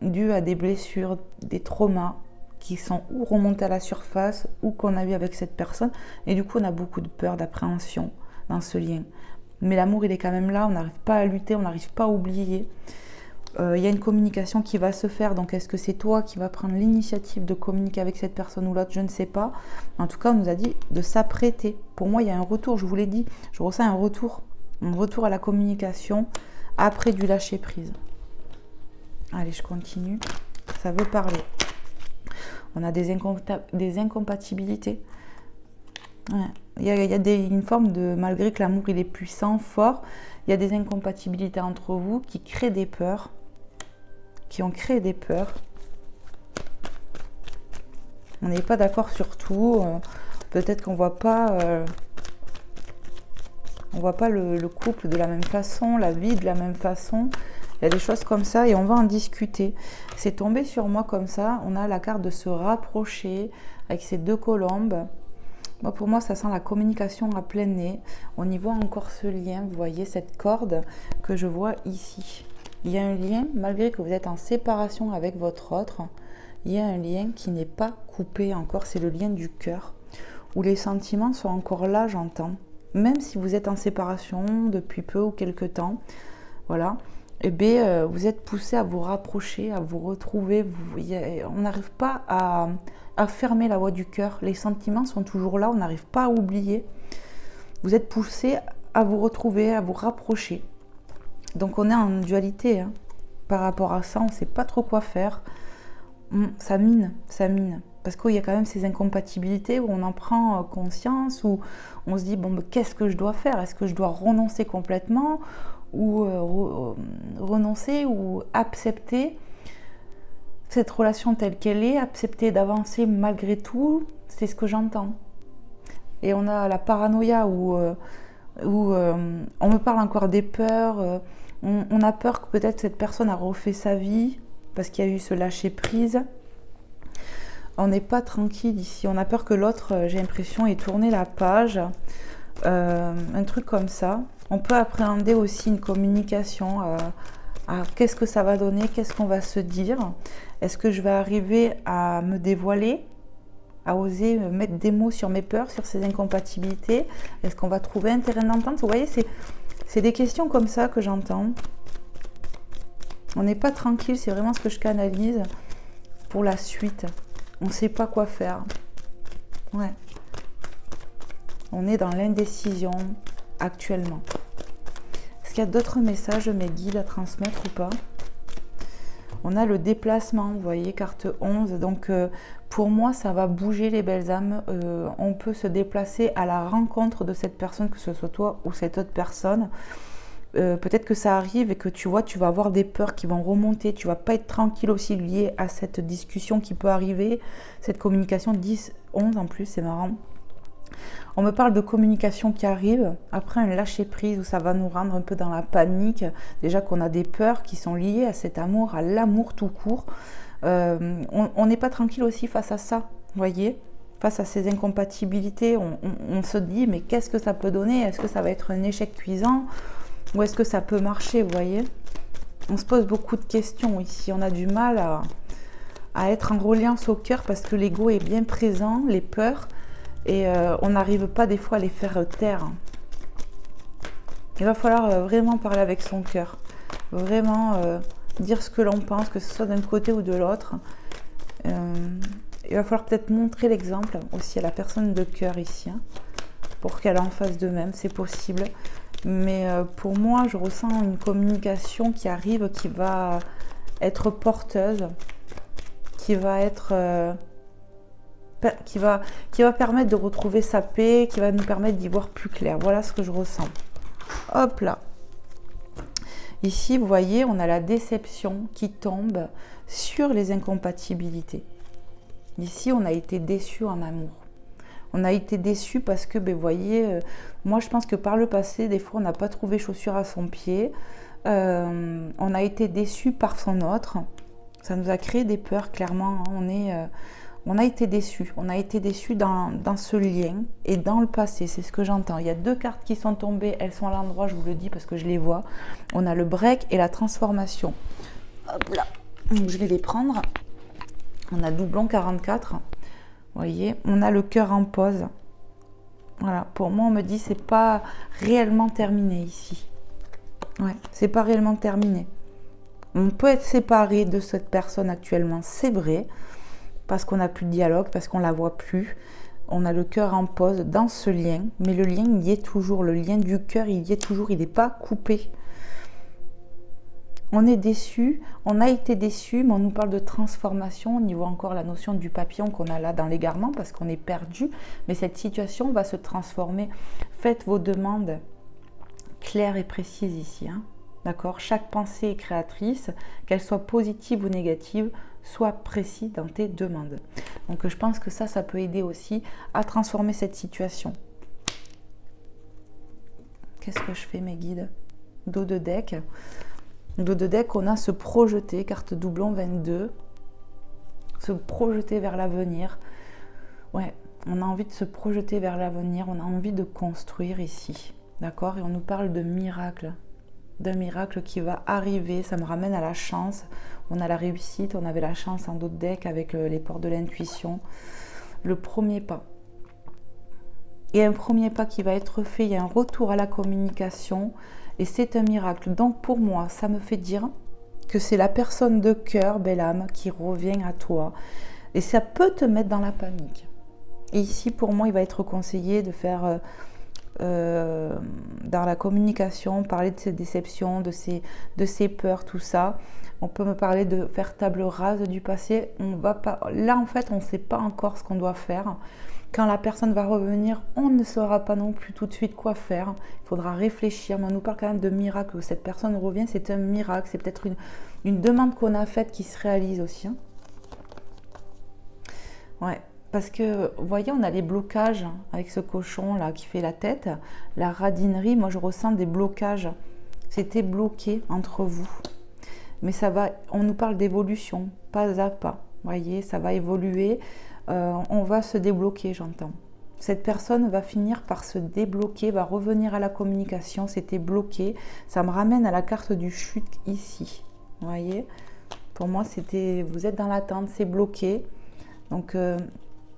Dû à des blessures, des traumas qui sont ou remontés à la surface ou qu'on a eu avec cette personne. Et du coup, on a beaucoup de peur, d'appréhension dans ce lien. Mais l'amour, il est quand même là, on n'arrive pas à lutter, on n'arrive pas à oublier. Il y a une communication qui va se faire, donc est-ce que c'est toi qui vas prendre l'initiative de communiquer avec cette personne ou l'autre? Je ne sais pas. En tout cas, on nous a dit de s'apprêter. Pour moi, il y a un retour, je vous l'ai dit, je ressens un retour à la communication après du lâcher-prise. Allez, je continue. Ça veut parler. On a des incompatibilités. Ouais. Il y a une forme de, malgré que l'amour il est puissant, fort, il y a des incompatibilités entre vous qui créent des peurs, qui ont créé des peurs. On n'est pas d'accord sur tout. Peut-être qu'on voit pas, le couple de la même façon, la vie de la même façon. Il y a des choses comme ça et on va en discuter. C'est tombé sur moi comme ça. On a la carte de se rapprocher avec ces deux colombes. Moi, pour moi, ça sent la communication à plein nez. On y voit encore ce lien. Vous voyez cette corde que je vois ici. Il y a un lien, malgré que vous êtes en séparation avec votre autre, il y a un lien qui n'est pas coupé encore. C'est le lien du cœur, où les sentiments sont encore là, j'entends. Même si vous êtes en séparation depuis peu ou quelque temps, voilà. Eh bien, vous êtes poussé à vous rapprocher, à vous retrouver. On n'arrive pas à fermer la voie du cœur. Les sentiments sont toujours là, on n'arrive pas à oublier. Vous êtes poussé à vous retrouver, à vous rapprocher. Donc on est en dualité. Hein. Par rapport à ça, on ne sait pas trop quoi faire. Ça mine. Parce qu'il y a quand même ces incompatibilités où on en prend conscience, où on se dit, bon, mais qu'est-ce que je dois faire? Est-ce que je dois renoncer complètement ou renoncer ou accepter cette relation telle qu'elle est, accepter d'avancer malgré tout, c'est ce que j'entends. Et on a la paranoïa où on me parle encore des peurs, on a peur que peut-être cette personne a refait sa vie parce qu'il y a eu ce lâcher prise. On n'est pas tranquille ici, on a peur que l'autre, j'ai l'impression, ait tourné la page, un truc comme ça. On peut appréhender aussi une communication à qu'est-ce que ça va donner, qu'est-ce qu'on va se dire. Est-ce que je vais arriver à me dévoiler, à oser mettre des mots sur mes peurs, sur ces incompatibilités? Est-ce qu'on va trouver un terrain d'entente? Vous voyez, c'est des questions comme ça que j'entends. On n'est pas tranquille, c'est vraiment ce que je canalise pour la suite. On ne sait pas quoi faire. Ouais. On est dans l'indécision actuellement. Est-ce qu'il y a d'autres messages, mes guides, à transmettre ou pas? On a le déplacement, vous voyez, carte 11. Donc, pour moi, ça va bouger les belles âmes. On peut se déplacer à la rencontre de cette personne, que ce soit toi ou cette autre personne. Peut-être que ça arrive et que tu vois, tu vas avoir des peurs qui vont remonter. Tu vas pas être tranquille aussi lié à cette discussion qui peut arriver. Cette communication 10, 11 en plus, c'est marrant. On me parle de communication qui arrive, après un lâcher-prise où ça va nous rendre un peu dans la panique. Déjà qu'on a des peurs qui sont liées à cet amour, à l'amour tout court. On n'est pas tranquille aussi face à ça, vous voyez, face à ces incompatibilités. On se dit, mais qu'est-ce que ça peut donner? Est-ce que ça va être un échec cuisant? Ou est-ce que ça peut marcher, vous voyez? On se pose beaucoup de questions ici. On a du mal à être en reliance au cœur parce que l'ego est bien présent, les peurs, et on n'arrive pas des fois à les faire taire. Il va falloir vraiment parler avec son cœur, vraiment dire ce que l'on pense, que ce soit d'un côté ou de l'autre. Il va falloir peut-être montrer l'exemple aussi à la personne de cœur ici, hein, pour qu'elle en fasse de même, c'est possible. Mais pour moi, je ressens une communication qui arrive, qui va être porteuse, qui va être... qui va permettre de retrouver sa paix, qui va nous permettre d'y voir plus clair. Voilà ce que je ressens. Hop là. Ici, vous voyez, on a la déception qui tombe sur les incompatibilités. Ici, on a été déçu en amour. On a été déçu parce que, ben, vous voyez, moi je pense que par le passé, des fois, on n'a pas trouvé chaussure à son pied. On a été déçu par son autre. Ça nous a créé des peurs, clairement. On a été déçus. On a été déçus dans ce lien et dans le passé. C'est ce que j'entends. Il y a deux cartes qui sont tombées. Elles sont à l'endroit, je vous le dis, parce que je les vois. On a le break et la transformation. Hop là. Donc, je vais les prendre. On a doublon 44. Vous voyez, on a le cœur en pause. Voilà, pour moi, on me dit c'est pas réellement terminé ici. Ouais, c'est pas réellement terminé. On peut être séparé de cette personne actuellement, c'est vrai, parce qu'on n'a plus de dialogue, parce qu'on la voit plus. On a le cœur en pause dans ce lien, mais le lien, il y est toujours. Le lien du cœur, il y est toujours. Il n'est pas coupé. On est déçu, on a été déçu, mais on nous parle de transformation. On y voit encore la notion du papillon qu'on a là dans l'égarement parce qu'on est perdu. Mais cette situation va se transformer. Faites vos demandes claires et précises ici. Hein. D'accord? Chaque pensée est créatrice, qu'elle soit positive ou négative, sois précis dans tes demandes. Donc je pense que ça peut aider aussi à transformer cette situation. Qu'est-ce que je fais, mes guides? Dos de deck. Dos de deck, on a se projeter, carte doublon 22, se projeter vers l'avenir. Ouais, on a envie de se projeter vers l'avenir, on a envie de construire ici, d'accord? Et on nous parle de miracle, d'un miracle qui va arriver, ça me ramène à la chance. On a la réussite, on avait la chance en dos de deck avec les portes de l'intuition. Le premier pas. Il y a un premier pas qui va être fait, il y a un retour à la communication. Et c'est un miracle. Donc pour moi, ça me fait dire que c'est la personne de cœur, belle âme, qui revient à toi. Et ça peut te mettre dans la panique. Et ici, pour moi, il va être conseillé de faire dans la communication, parler de ses déceptions, de ses peurs, tout ça. On peut me parler de faire table rase du passé. On va pas, là, en fait, on ne sait pas encore ce qu'on doit faire. Quand la personne va revenir, on ne saura pas non plus tout de suite quoi faire. Il faudra réfléchir. Mais on nous parle quand même de miracle. Cette personne revient, c'est un miracle. C'est peut-être une demande qu'on a faite qui se réalise aussi. Hein. Ouais, parce que, vous voyez, on a les blocages avec ce cochon-là qui fait la tête. La radinerie, moi, je ressens des blocages. C'était bloqué entre vous. Mais ça va, on nous parle d'évolution, pas à pas. Vous voyez, ça va évoluer. On va se débloquer, j'entends. Cette personne va finir par se débloquer, va revenir à la communication. C'était bloqué. Ça me ramène à la carte du chute ici. Vous voyez, pour moi, c'était, vous êtes dans l'attente, c'est bloqué. Donc,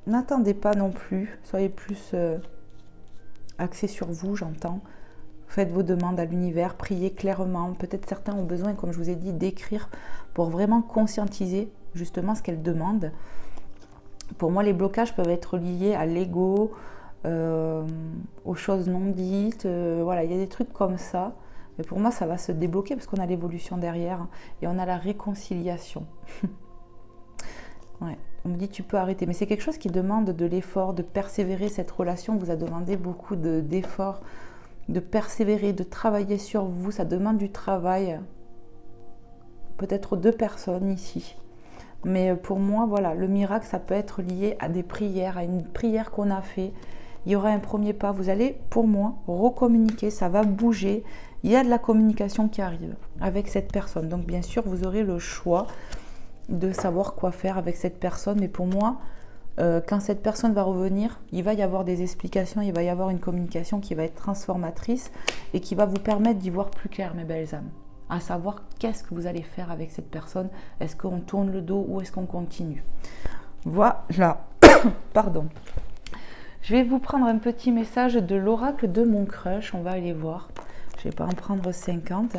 n'attendez pas non plus. Soyez plus axés sur vous, j'entends. Faites vos demandes à l'univers, priez clairement. Peut-être certains ont besoin, comme je vous ai dit, d'écrire pour vraiment conscientiser justement ce qu'elles demandent. Pour moi, les blocages peuvent être liés à l'ego, aux choses non dites. Voilà, il y a des trucs comme ça. Mais pour moi, ça va se débloquer parce qu'on a l'évolution derrière et on a la réconciliation. Ouais, on me dit tu peux arrêter. Mais c'est quelque chose qui demande de l'effort, de persévérer. Cette relation vous a demandé beaucoup d'efforts de persévérer, de travailler sur vous. Ça demande du travail, peut-être 2 personnes ici. Mais pour moi, voilà, le miracle, ça peut être lié à des prières, à une prière qu'on a fait. Il y aura un premier pas. Vous allez, pour moi, recommuniquer. Ça va bouger. Il y a de la communication qui arrive avec cette personne. Donc, bien sûr, vous aurez le choix de savoir quoi faire avec cette personne. Mais pour moi, quand cette personne va revenir, il va y avoir des explications, il va y avoir une communication qui va être transformatrice et qui va vous permettre d'y voir plus clair, mes belles âmes. À savoir qu'est-ce que vous allez faire avec cette personne. Est-ce qu'on tourne le dos ou est-ce qu'on continue? Voilà. Pardon. Je vais vous prendre un petit message de l'oracle de mon crush. On va aller voir. Je ne vais pas en prendre 50.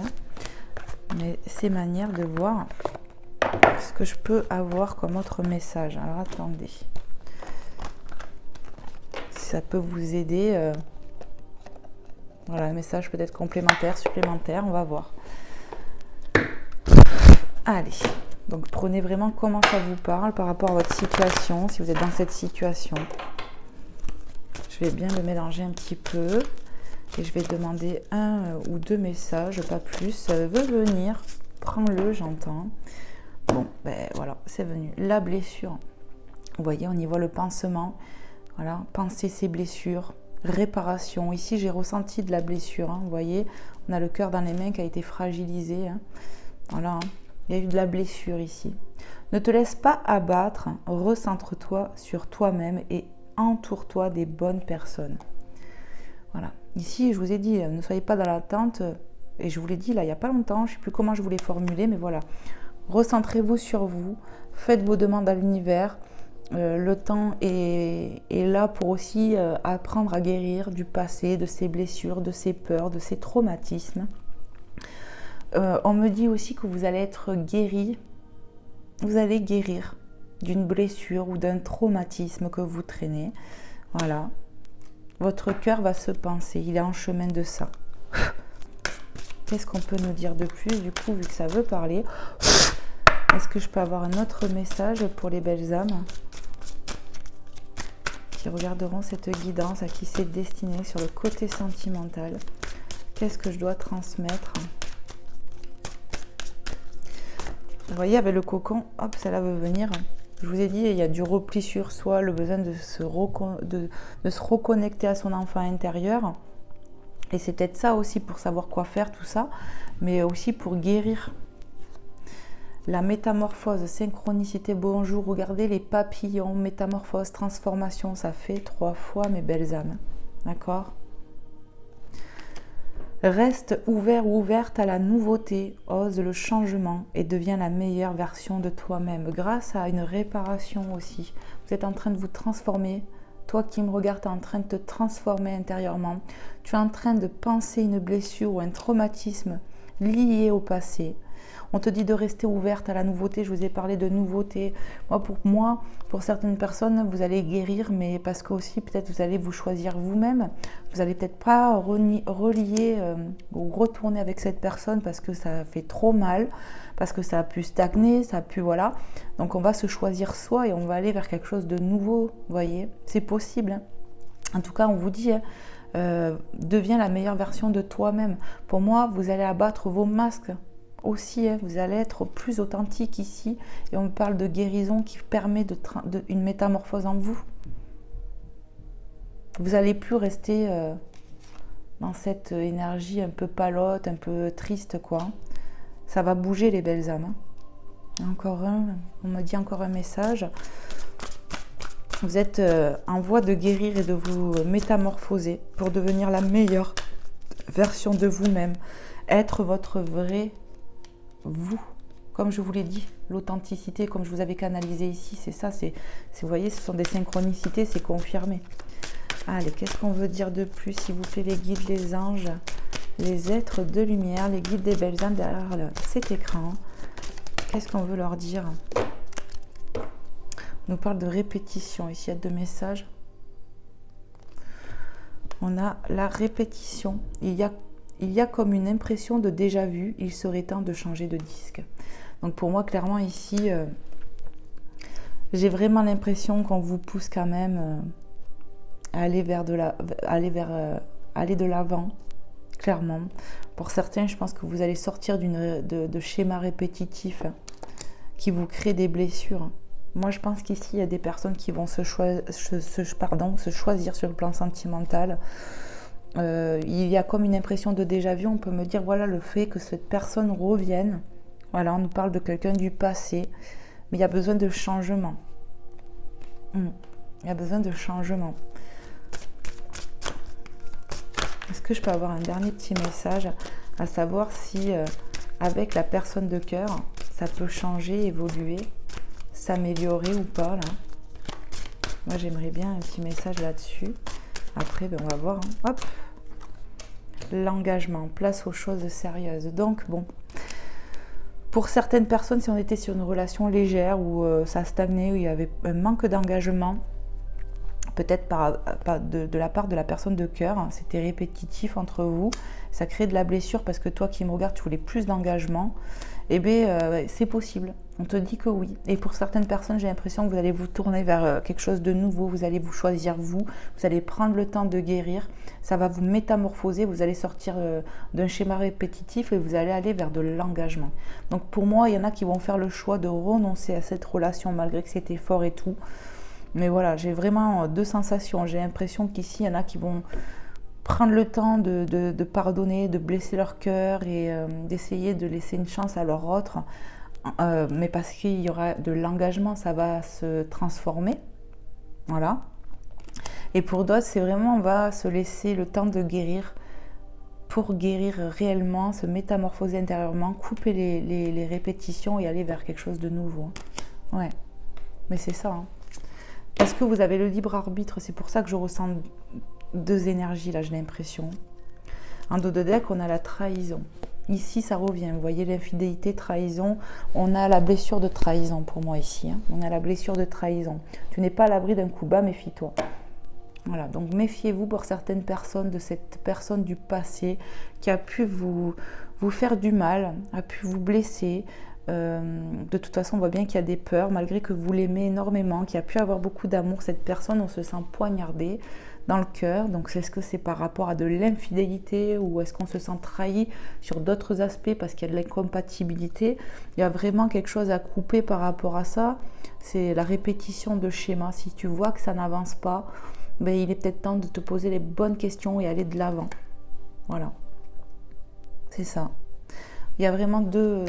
Mais c'est manière de voir ce que je peux avoir comme autre message. Alors attendez. Si ça peut vous aider. Voilà, un message peut-être complémentaire, supplémentaire. On va voir. Allez, donc prenez vraiment comment ça vous parle par rapport à votre situation, si vous êtes dans cette situation. Je vais bien le mélanger un petit peu et je vais demander 1 ou 2 messages, pas plus. Ça veut venir, prends-le, j'entends. Bon, ben voilà, c'est venu. La blessure, vous voyez, on y voit le pansement. Voilà, penser ses blessures, réparation. Ici, j'ai ressenti de la blessure, hein, vous voyez. On a le cœur dans les mains qui a été fragilisé. Hein. Voilà, hein. Il y a eu de la blessure ici. Ne te laisse pas abattre, recentre-toi sur toi-même et entoure-toi des bonnes personnes. Voilà. Ici, je vous ai dit, ne soyez pas dans l'attente, et je vous l'ai dit là, il n'y a pas longtemps, je ne sais plus comment je voulais formuler, mais voilà. Recentrez-vous sur vous, faites vos demandes à l'univers. Le temps est là pour aussi apprendre à guérir du passé, de ses blessures, de ses peurs, de ses traumatismes. On me dit aussi que vous allez être guéri, vous allez guérir d'une blessure ou d'un traumatisme que vous traînez. Voilà. Votre cœur va se pincer, il est en chemin de ça. Qu'est-ce qu'on peut nous dire de plus, du coup, vu que ça veut parler? Est-ce que je peux avoir un autre message pour les belles âmes qui regarderont cette guidance, à qui c'est destiné sur le côté sentimental? Qu'est-ce que je dois transmettre? Vous voyez, avec le cocon, hop, ça là veut venir. Je vous ai dit, il y a du repli sur soi, le besoin de se reconnecter à son enfant intérieur. Et c'est peut-être ça aussi pour savoir quoi faire, tout ça, mais aussi pour guérir. La métamorphose, synchronicité, bonjour, regardez les papillons, métamorphose, transformation, ça fait 3 fois, mes belles âmes. D'accord ? Reste ouvert ou ouverte à la nouveauté, ose le changement et deviens la meilleure version de toi-même. Grâce à une réparation aussi, vous êtes en train de vous transformer. Toi qui me regardes, tu es en train de te transformer intérieurement. Tu es en train de penser une blessure ou un traumatisme lié au passé. On te dit de rester ouverte à la nouveauté. Je vous ai parlé de nouveauté. Moi, pour certaines personnes, vous allez guérir, mais parce que aussi peut-être vous allez vous choisir vous-même. Vous n'allez peut-être pas relier ou retourner avec cette personne parce que ça fait trop mal, parce que ça a pu stagner, ça a pu, voilà. Donc on va se choisir soi et on va aller vers quelque chose de nouveau, vous voyez. C'est possible. Hein. En tout cas, on vous dit... deviens la meilleure version de toi-même. Pour moi, vous allez abattre vos masques aussi, hein, vous allez être plus authentique ici, et on parle de guérison qui permet une métamorphose en vous. Vous n'allez plus rester dans cette énergie un peu palote, un peu triste, quoi. Ça va bouger, les belles âmes. Hein. Encore un, on me dit encore un message. Vous êtes en voie de guérir et de vous métamorphoser pour devenir la meilleure version de vous-même. Être votre vrai vous. Comme je vous l'ai dit, l'authenticité, comme je vous avais canalisé ici, c'est ça. Vous voyez, ce sont des synchronicités, c'est confirmé. Allez, qu'est-ce qu'on veut dire de plus, s'il vous plaît, les guides, les anges, les êtres de lumière, les guides des belles âmes derrière cet écran. Qu'est-ce qu'on veut leur dire ? On nous parle de répétition. Ici, il y a 2 messages. On a la répétition. Il y a comme une impression de déjà vu. Il serait temps de changer de disque. Donc pour moi, clairement, ici, j'ai vraiment l'impression qu'on vous pousse quand même à aller de l'avant. clairement. Pour certains, je pense que vous allez sortir de schémas répétitifs qui vous créent des blessures. Moi, je pense qu'ici, il y a des personnes qui vont se choisir sur le plan sentimental. Il y a comme une impression de déjà-vu. On peut me dire, voilà, le fait que cette personne revienne. Voilà, on nous parle de quelqu'un du passé. Mais il y a besoin de changement. Il y a besoin de changement. Est-ce que je peux avoir un dernier petit message, à savoir si avec la personne de cœur, ça peut changer, évoluer, s'améliorer ou pas là. Moi, j'aimerais bien un petit message là-dessus. Après, ben, on va voir. Hein. Hop. L'engagement, place aux choses sérieuses. Donc, bon. Pour certaines personnes, si on était sur une relation légère où ça stagnait, où il y avait un manque d'engagement, peut-être de la part de la personne de cœur, hein, c'était répétitif entre vous, ça crée de la blessure parce que toi qui me regardes, tu voulais plus d'engagement, eh bien c'est possible, on te dit que oui. Et pour certaines personnes, j'ai l'impression que vous allez vous tourner vers quelque chose de nouveau, vous allez vous choisir vous allez prendre le temps de guérir, ça va vous métamorphoser, vous allez sortir d'un schéma répétitif et vous allez aller vers de l'engagement. Donc pour moi, il y en a qui vont faire le choix de renoncer à cette relation malgré que c'était fort et tout. Mais voilà, j'ai vraiment deux sensations. J'ai l'impression qu'ici, il y en a qui vont prendre le temps de pardonner, de blesser leur cœur et d'essayer de laisser une chance à leur autre. Mais parce qu'il y aura de l'engagement, ça va se transformer. Voilà. Et pour d'autres, c'est vraiment, on va se laisser le temps de guérir pour guérir réellement, se métamorphoser intérieurement, couper les répétitions et aller vers quelque chose de nouveau. Ouais, mais c'est ça, hein. Parce que vous avez le libre arbitre, c'est pour ça que je ressens deux énergies là, j'ai l'impression. En dos de deck, on a la trahison. Ici, ça revient, vous voyez l'infidélité, trahison. On a la blessure de trahison pour moi ici. Hein. On a la blessure de trahison. Tu n'es pas à l'abri d'un coup bas, méfie-toi. Voilà, donc méfiez-vous pour certaines personnes de cette personne du passé qui a pu vous faire du mal, a pu vous blesser. De toute façon, on voit bien qu'il y a des peurs, malgré que vous l'aimez énormément, qu'il y a pu avoir beaucoup d'amour. Cette personne, on se sent poignardé dans le cœur. Donc, est-ce que c'est par rapport à de l'infidélité ou est-ce qu'on se sent trahi sur d'autres aspects parce qu'il y a de l'incompatibilité? Il y a vraiment quelque chose à couper par rapport à ça. C'est la répétition de schémas. Si tu vois que ça n'avance pas, ben, il est peut-être temps de te poser les bonnes questions et aller de l'avant. Voilà. C'est ça. Il y a vraiment deux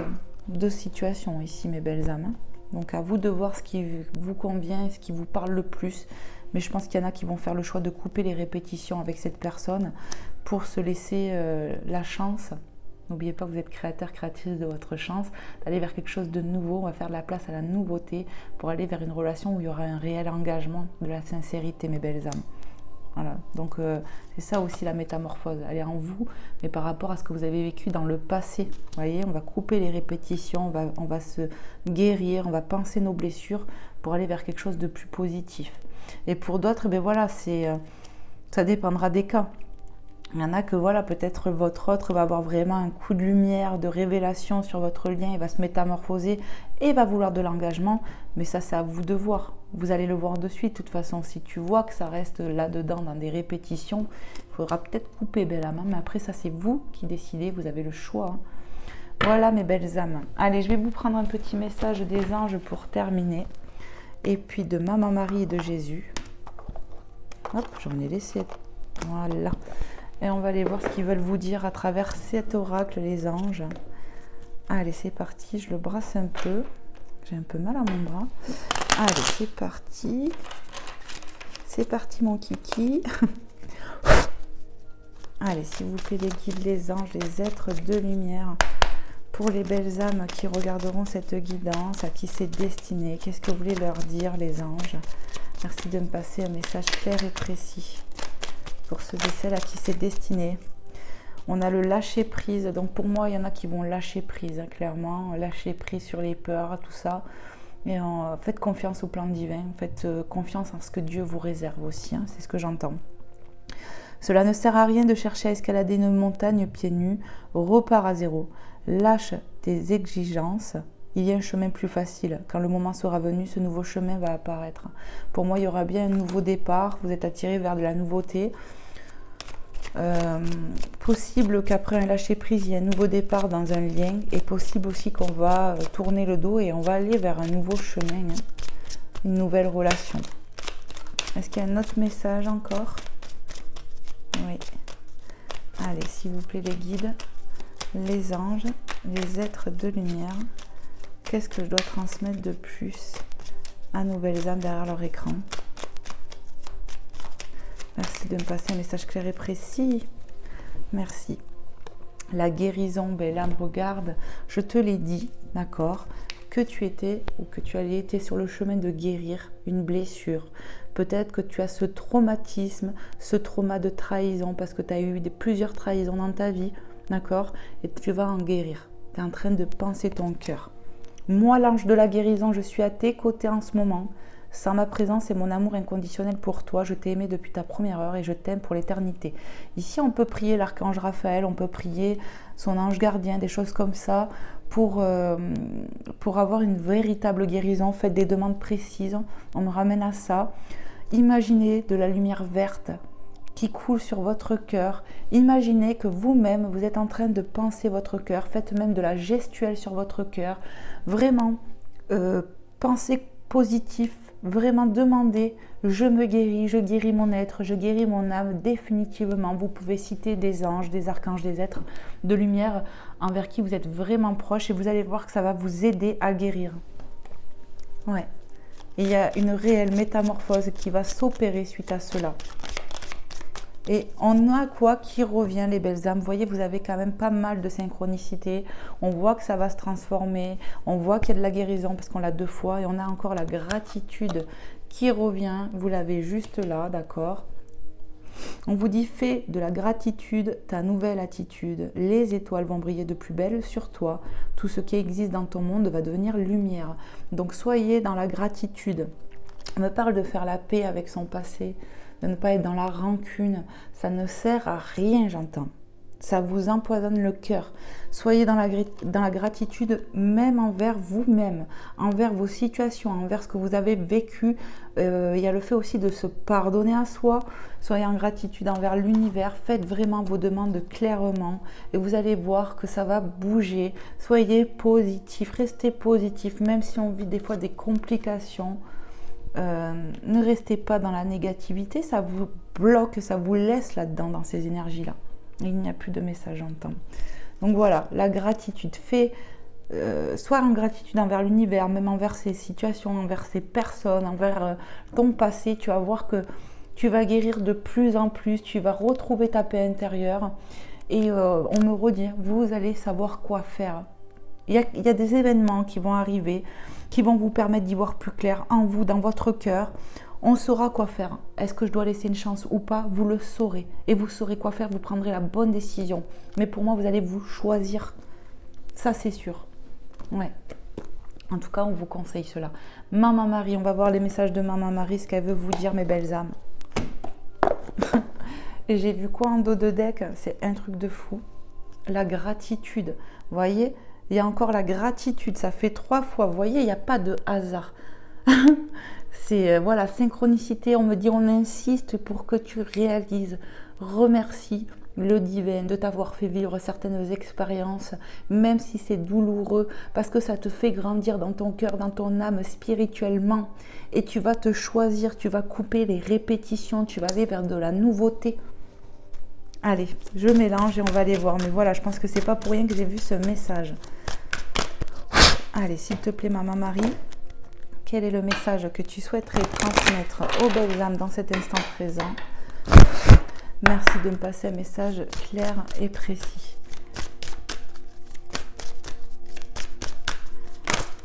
situations ici, mes belles âmes. Donc à vous de voir ce qui vous convient, ce qui vous parle le plus. Mais je pense qu'il y en a qui vont faire le choix de couper les répétitions avec cette personne pour se laisser la chance. N'oubliez pas que vous êtes créateur, créatrice de votre chance, d'aller vers quelque chose de nouveau. On va faire de la place à la nouveauté pour aller vers une relation où il y aura un réel engagement, de la sincérité, mes belles âmes. Voilà, donc c'est ça aussi la métamorphose, elle est en vous, mais par rapport à ce que vous avez vécu dans le passé. Vous voyez, on va couper les répétitions, on va se guérir, on va penser nos blessures pour aller vers quelque chose de plus positif. Et pour d'autres, ben voilà, ça dépendra des cas. Il y en a que voilà, peut-être votre autre va avoir vraiment un coup de lumière, de révélation sur votre lien, il va se métamorphoser et va vouloir de l'engagement, mais ça c'est à vous de voir. Vous allez le voir de suite, de toute façon, si tu vois que ça reste là-dedans dans des répétitions, il faudra peut-être couper belle âme, mais après ça c'est vous qui décidez, vous avez le choix. Hein. Voilà mes belles âmes. Allez, je vais vous prendre un petit message des anges pour terminer, et puis de Maman Marie et de Jésus. Hop, j'en ai laissé, voilà. Et on va aller voir ce qu'ils veulent vous dire à travers cet oracle, les anges. Allez, c'est parti. Je le brasse un peu. J'ai un peu mal à mon bras. Allez, c'est parti. C'est parti, mon kiki. Allez, s'il vous plaît, les guides, les anges, les êtres de lumière. Pour les belles âmes qui regarderont cette guidance, à qui c'est destiné. Qu'est-ce que vous voulez leur dire, les anges? Merci de me passer un message clair et précis. Pour ceux et celles à qui c'est destiné. On a le lâcher prise. Donc pour moi, il y en a qui vont lâcher prise, hein, clairement. Lâcher prise sur les peurs, tout ça. Et faites confiance au plan divin. Faites confiance en ce que Dieu vous réserve aussi. Hein, c'est ce que j'entends. Cela ne sert à rien de chercher à escalader une montagne pieds nus. Repars à zéro. Lâche tes exigences. Il y a un chemin plus facile. Quand le moment sera venu, ce nouveau chemin va apparaître. Pour moi, il y aura bien un nouveau départ. Vous êtes attiré vers de la nouveauté. Possible qu'après un lâcher prise, il y ait un nouveau départ dans un lien. Et possible aussi qu'on va tourner le dos et on va aller vers un nouveau chemin, hein, une nouvelle relation. Est-ce qu'il y a un autre message encore? Oui. Allez, s'il vous plaît, les guides, les anges, les êtres de lumière. Qu'est-ce que je dois transmettre de plus à nos belles âmes derrière leur écran? Merci de me passer un message clair et précis. Merci. La guérison, ben l'âme regarde, je te l'ai dit, d'accord, que tu étais ou que tu allais été sur le chemin de guérir une blessure. Peut-être que tu as ce traumatisme, ce trauma de trahison, parce que tu as eu plusieurs trahisons dans ta vie, d'accord, et tu vas en guérir. Tu es en train de penser ton cœur. Moi, l'ange de la guérison, je suis à tes côtés en ce moment. Sans ma présence et mon amour inconditionnel pour toi, je t'ai aimé depuis ta première heure et je t'aime pour l'éternité. Ici, on peut prier l'archange Raphaël, on peut prier son ange gardien, des choses comme ça, pour avoir une véritable guérison. Faites des demandes précises, on me ramène à ça. Imaginez de la lumière verte qui coule sur votre cœur. Imaginez que vous-même, vous êtes en train de penser votre cœur. Faites même de la gestuelle sur votre cœur. Vraiment, pensez positif. Vraiment demandez, je me guéris, je guéris mon être, je guéris mon âme définitivement. Vous pouvez citer des anges, des archanges, des êtres de lumière envers qui vous êtes vraiment proche et vous allez voir que ça va vous aider à guérir. Ouais. Il y a une réelle métamorphose qui va s'opérer suite à cela. Et on a quoi qui revient, les belles âmes? Vous voyez, vous avez quand même pas mal de synchronicité. On voit que ça va se transformer. On voit qu'il y a de la guérison parce qu'on l'a 2 fois. Et on a encore la gratitude qui revient. Vous l'avez juste là, d'accord? On vous dit, fais de la gratitude ta nouvelle attitude. Les étoiles vont briller de plus belle sur toi. Tout ce qui existe dans ton monde va devenir lumière. Donc, soyez dans la gratitude. On me parle de faire la paix avec son passé, de ne pas être dans la rancune. Ça ne sert à rien, j'entends. Ça vous empoisonne le cœur. Soyez dans la gratitude même envers vous-même, envers vos situations, envers ce que vous avez vécu. Il y a le fait aussi de se pardonner à soi. Soyez en gratitude envers l'univers. Faites vraiment vos demandes clairement et vous allez voir que ça va bouger. Soyez positif, restez positif, même si on vit des fois des complications. Ne restez pas dans la négativité, ça vous bloque, ça vous laisse là-dedans, dans ces énergies-là. Il n'y a plus de message, j'entends. Donc voilà, la gratitude. Sois en gratitude envers l'univers, même envers ces situations, envers ces personnes, envers ton passé. Tu vas voir que tu vas guérir de plus en plus, tu vas retrouver ta paix intérieure. Et on me redit, vous allez savoir quoi faire. Il y a des événements qui vont arriver, qui vont vous permettre d'y voir plus clair en vous, dans votre cœur. On saura quoi faire. Est-ce que je dois laisser une chance ou pas? Vous le saurez. Et vous saurez quoi faire, vous prendrez la bonne décision. Mais pour moi, vous allez vous choisir. Ça, c'est sûr. Ouais. En tout cas, on vous conseille cela. Maman Marie, on va voir les messages de Maman Marie, ce qu'elle veut vous dire, mes belles âmes. Et j'ai vu quoi en dos de deck? C'est un truc de fou. La gratitude. Vous voyez? Il y a encore la gratitude, ça fait 3 fois. Vous voyez, il n'y a pas de hasard. C'est, voilà, synchronicité. On me dit, on insiste pour que tu réalises. Remercie le divin de t'avoir fait vivre certaines expériences, même si c'est douloureux, parce que ça te fait grandir dans ton cœur, dans ton âme, spirituellement. Et tu vas te choisir, tu vas couper les répétitions, tu vas aller vers de la nouveauté. Allez, je mélange et on va aller voir. Mais voilà, je pense que c'est pas pour rien que j'ai vu ce message. Allez, s'il te plaît, Maman Marie, quel est le message que tu souhaiterais transmettre aux belles âmes dans cet instant présent? Merci de me passer un message clair et précis.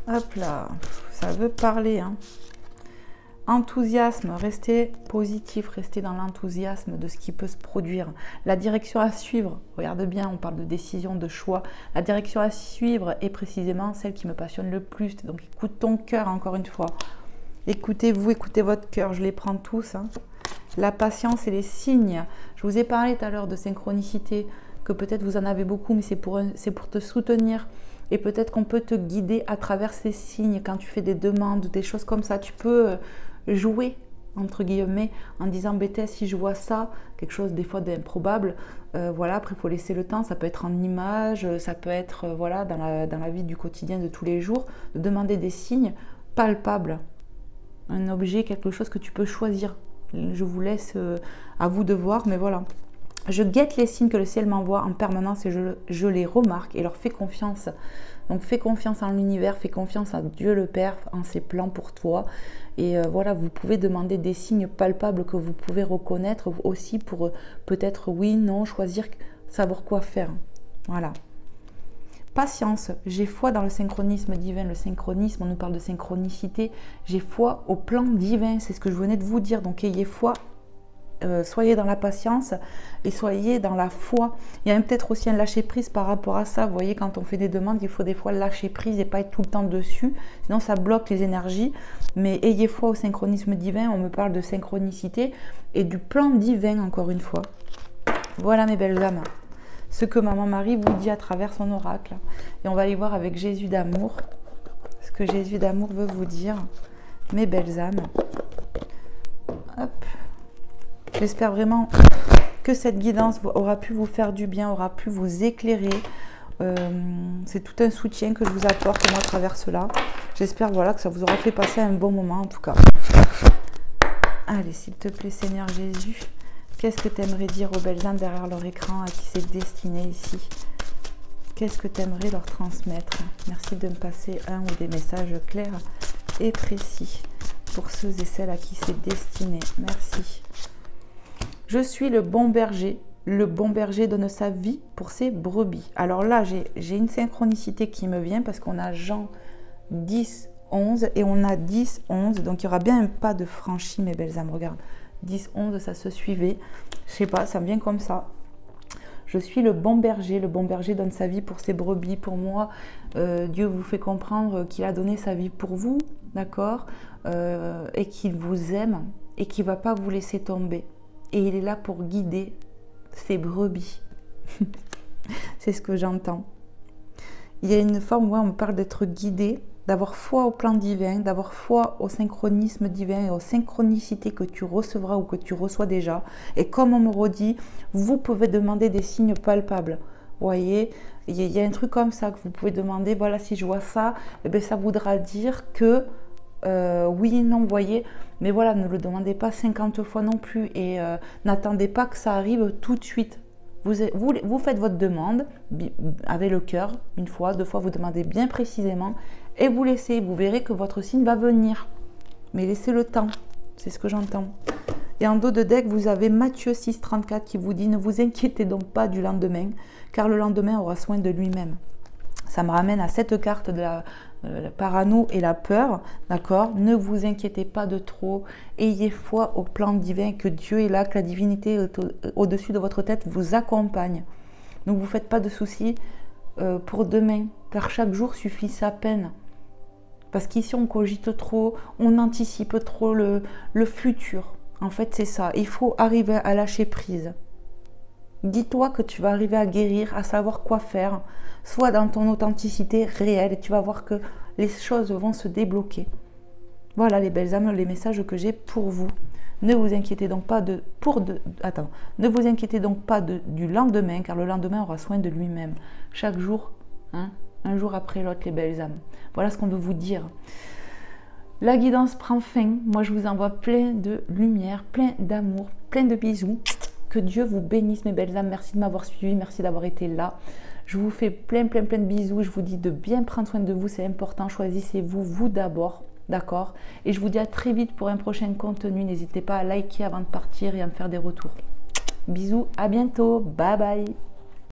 Hop là, ça veut parler, hein. Enthousiasme, restez positif, restez dans l'enthousiasme de ce qui peut se produire. La direction à suivre, regarde bien, on parle de décision, de choix. La direction à suivre est précisément celle qui me passionne le plus. Donc écoute ton cœur encore une fois. Écoutez-vous, écoutez votre cœur, je les prends tous, hein. La patience et les signes. Je vous ai parlé tout à l'heure de synchronicité, que peut-être vous en avez beaucoup, mais c'est pour te soutenir. Et peut-être qu'on peut te guider à travers ces signes quand tu fais des demandes, des choses comme ça. Tu peux jouer entre guillemets, en disant bêtise, si je vois ça, quelque chose des fois d'improbable, voilà, après il faut laisser le temps, ça peut être en image, ça peut être voilà, dans la vie du quotidien de tous les jours, de demander des signes palpables, un objet, quelque chose que tu peux choisir. Je vous laisse à vous de voir, mais voilà. Je guette les signes que le ciel m'envoie en permanence et je les remarque et leur fais confiance. Donc fais confiance en l'univers, fais confiance à Dieu le Père, en ses plans pour toi. Et voilà, vous pouvez demander des signes palpables que vous pouvez reconnaître aussi pour peut-être oui, non, choisir, savoir quoi faire. Voilà. Patience, j'ai foi dans le synchronisme divin. Le synchronisme, on nous parle de synchronicité. J'ai foi au plan divin, c'est ce que je venais de vous dire. Donc ayez foi. Soyez dans la patience et soyez dans la foi. Il y a peut-être aussi un lâcher prise par rapport à ça. Vous voyez, quand on fait des demandes, il faut des fois lâcher prise et pas être tout le temps dessus. Sinon, ça bloque les énergies. Mais ayez foi au synchronisme divin. On me parle de synchronicité et du plan divin, encore une fois. Voilà, mes belles âmes. Ce que Maman Marie vous dit à travers son oracle. Et on va aller voir avec Jésus d'amour. Ce que Jésus d'amour veut vous dire, mes belles âmes. Hop. J'espère vraiment que cette guidance aura pu vous faire du bien, aura pu vous éclairer. C'est tout un soutien que je vous apporte moi à travers cela. J'espère voilà, que ça vous aura fait passer un bon moment en tout cas. Allez, s'il te plaît Seigneur Jésus, qu'est-ce que tu aimerais dire aux belles âmes derrière leur écran à qui c'est destiné ici? Qu'est-ce que tu aimerais leur transmettre? Merci de me passer un ou des messages clairs et précis pour ceux et celles à qui c'est destiné. Merci. Je suis le bon berger. Le bon berger donne sa vie pour ses brebis. Alors là, j'ai une synchronicité qui me vient parce qu'on a Jean 10, 11 et on a 10, 11. Donc il y aura bien un pas de franchi, mes belles âmes. Regarde, 10, 11, ça se suivait. Je sais pas, ça me vient comme ça. Je suis le bon berger donne sa vie pour ses brebis. Pour moi, Dieu vous fait comprendre qu'il a donné sa vie pour vous, d'accord, et qu'il vous aime et qu'il ne va pas vous laisser tomber. Et il est là pour guider ses brebis. C'est ce que j'entends. Il y a une forme où on me parle d'être guidé, d'avoir foi au plan divin, d'avoir foi au synchronisme divin et aux synchronicités que tu recevras ou que tu reçois déjà. Et comme on me redit, vous pouvez demander des signes palpables. Vous voyez, il y a un truc comme ça que vous pouvez demander. Voilà, si je vois ça, eh bien, ça voudra dire que oui, non, vous voyez. Mais voilà, ne le demandez pas 50 fois non plus et n'attendez pas que ça arrive tout de suite. Vous faites votre demande avec le cœur, une fois, deux fois, vous demandez bien précisément et vous laissez. Vous verrez que votre signe va venir. Mais laissez le temps, c'est ce que j'entends. Et en dos de deck, vous avez Matthieu 6, 34 qui vous dit « Ne vous inquiétez donc pas du lendemain, car le lendemain aura soin de lui-même. » Ça me ramène à cette carte de la parano et la peur, d'accord? Ne vous inquiétez pas de trop, ayez foi au plan divin, que Dieu est là, que la divinité au-dessus de votre tête vous accompagne. Ne vous faites pas de soucis pour demain, car chaque jour suffit sa peine. Parce qu'ici on cogite trop, on anticipe trop le futur. En fait c'est ça, il faut arriver à lâcher prise. Dis-toi que tu vas arriver à guérir, à savoir quoi faire, soit dans ton authenticité réelle, et tu vas voir que les choses vont se débloquer. Voilà les belles âmes, les messages que j'ai pour vous. Ne vous inquiétez donc pas du lendemain, car le lendemain aura soin de lui-même. Chaque jour, hein, un jour après l'autre, les belles âmes. Voilà ce qu'on veut vous dire. La guidance prend fin. Moi, je vous envoie plein de lumière, plein d'amour, plein de bisous. Que Dieu vous bénisse, mes belles âmes. Merci de m'avoir suivi, merci d'avoir été là. Je vous fais plein de bisous. Je vous dis de bien prendre soin de vous, c'est important. Choisissez-vous, vous d'abord, d'accord? Et je vous dis à très vite pour un prochain contenu. N'hésitez pas à liker avant de partir et à me faire des retours. Bisous, à bientôt. Bye bye.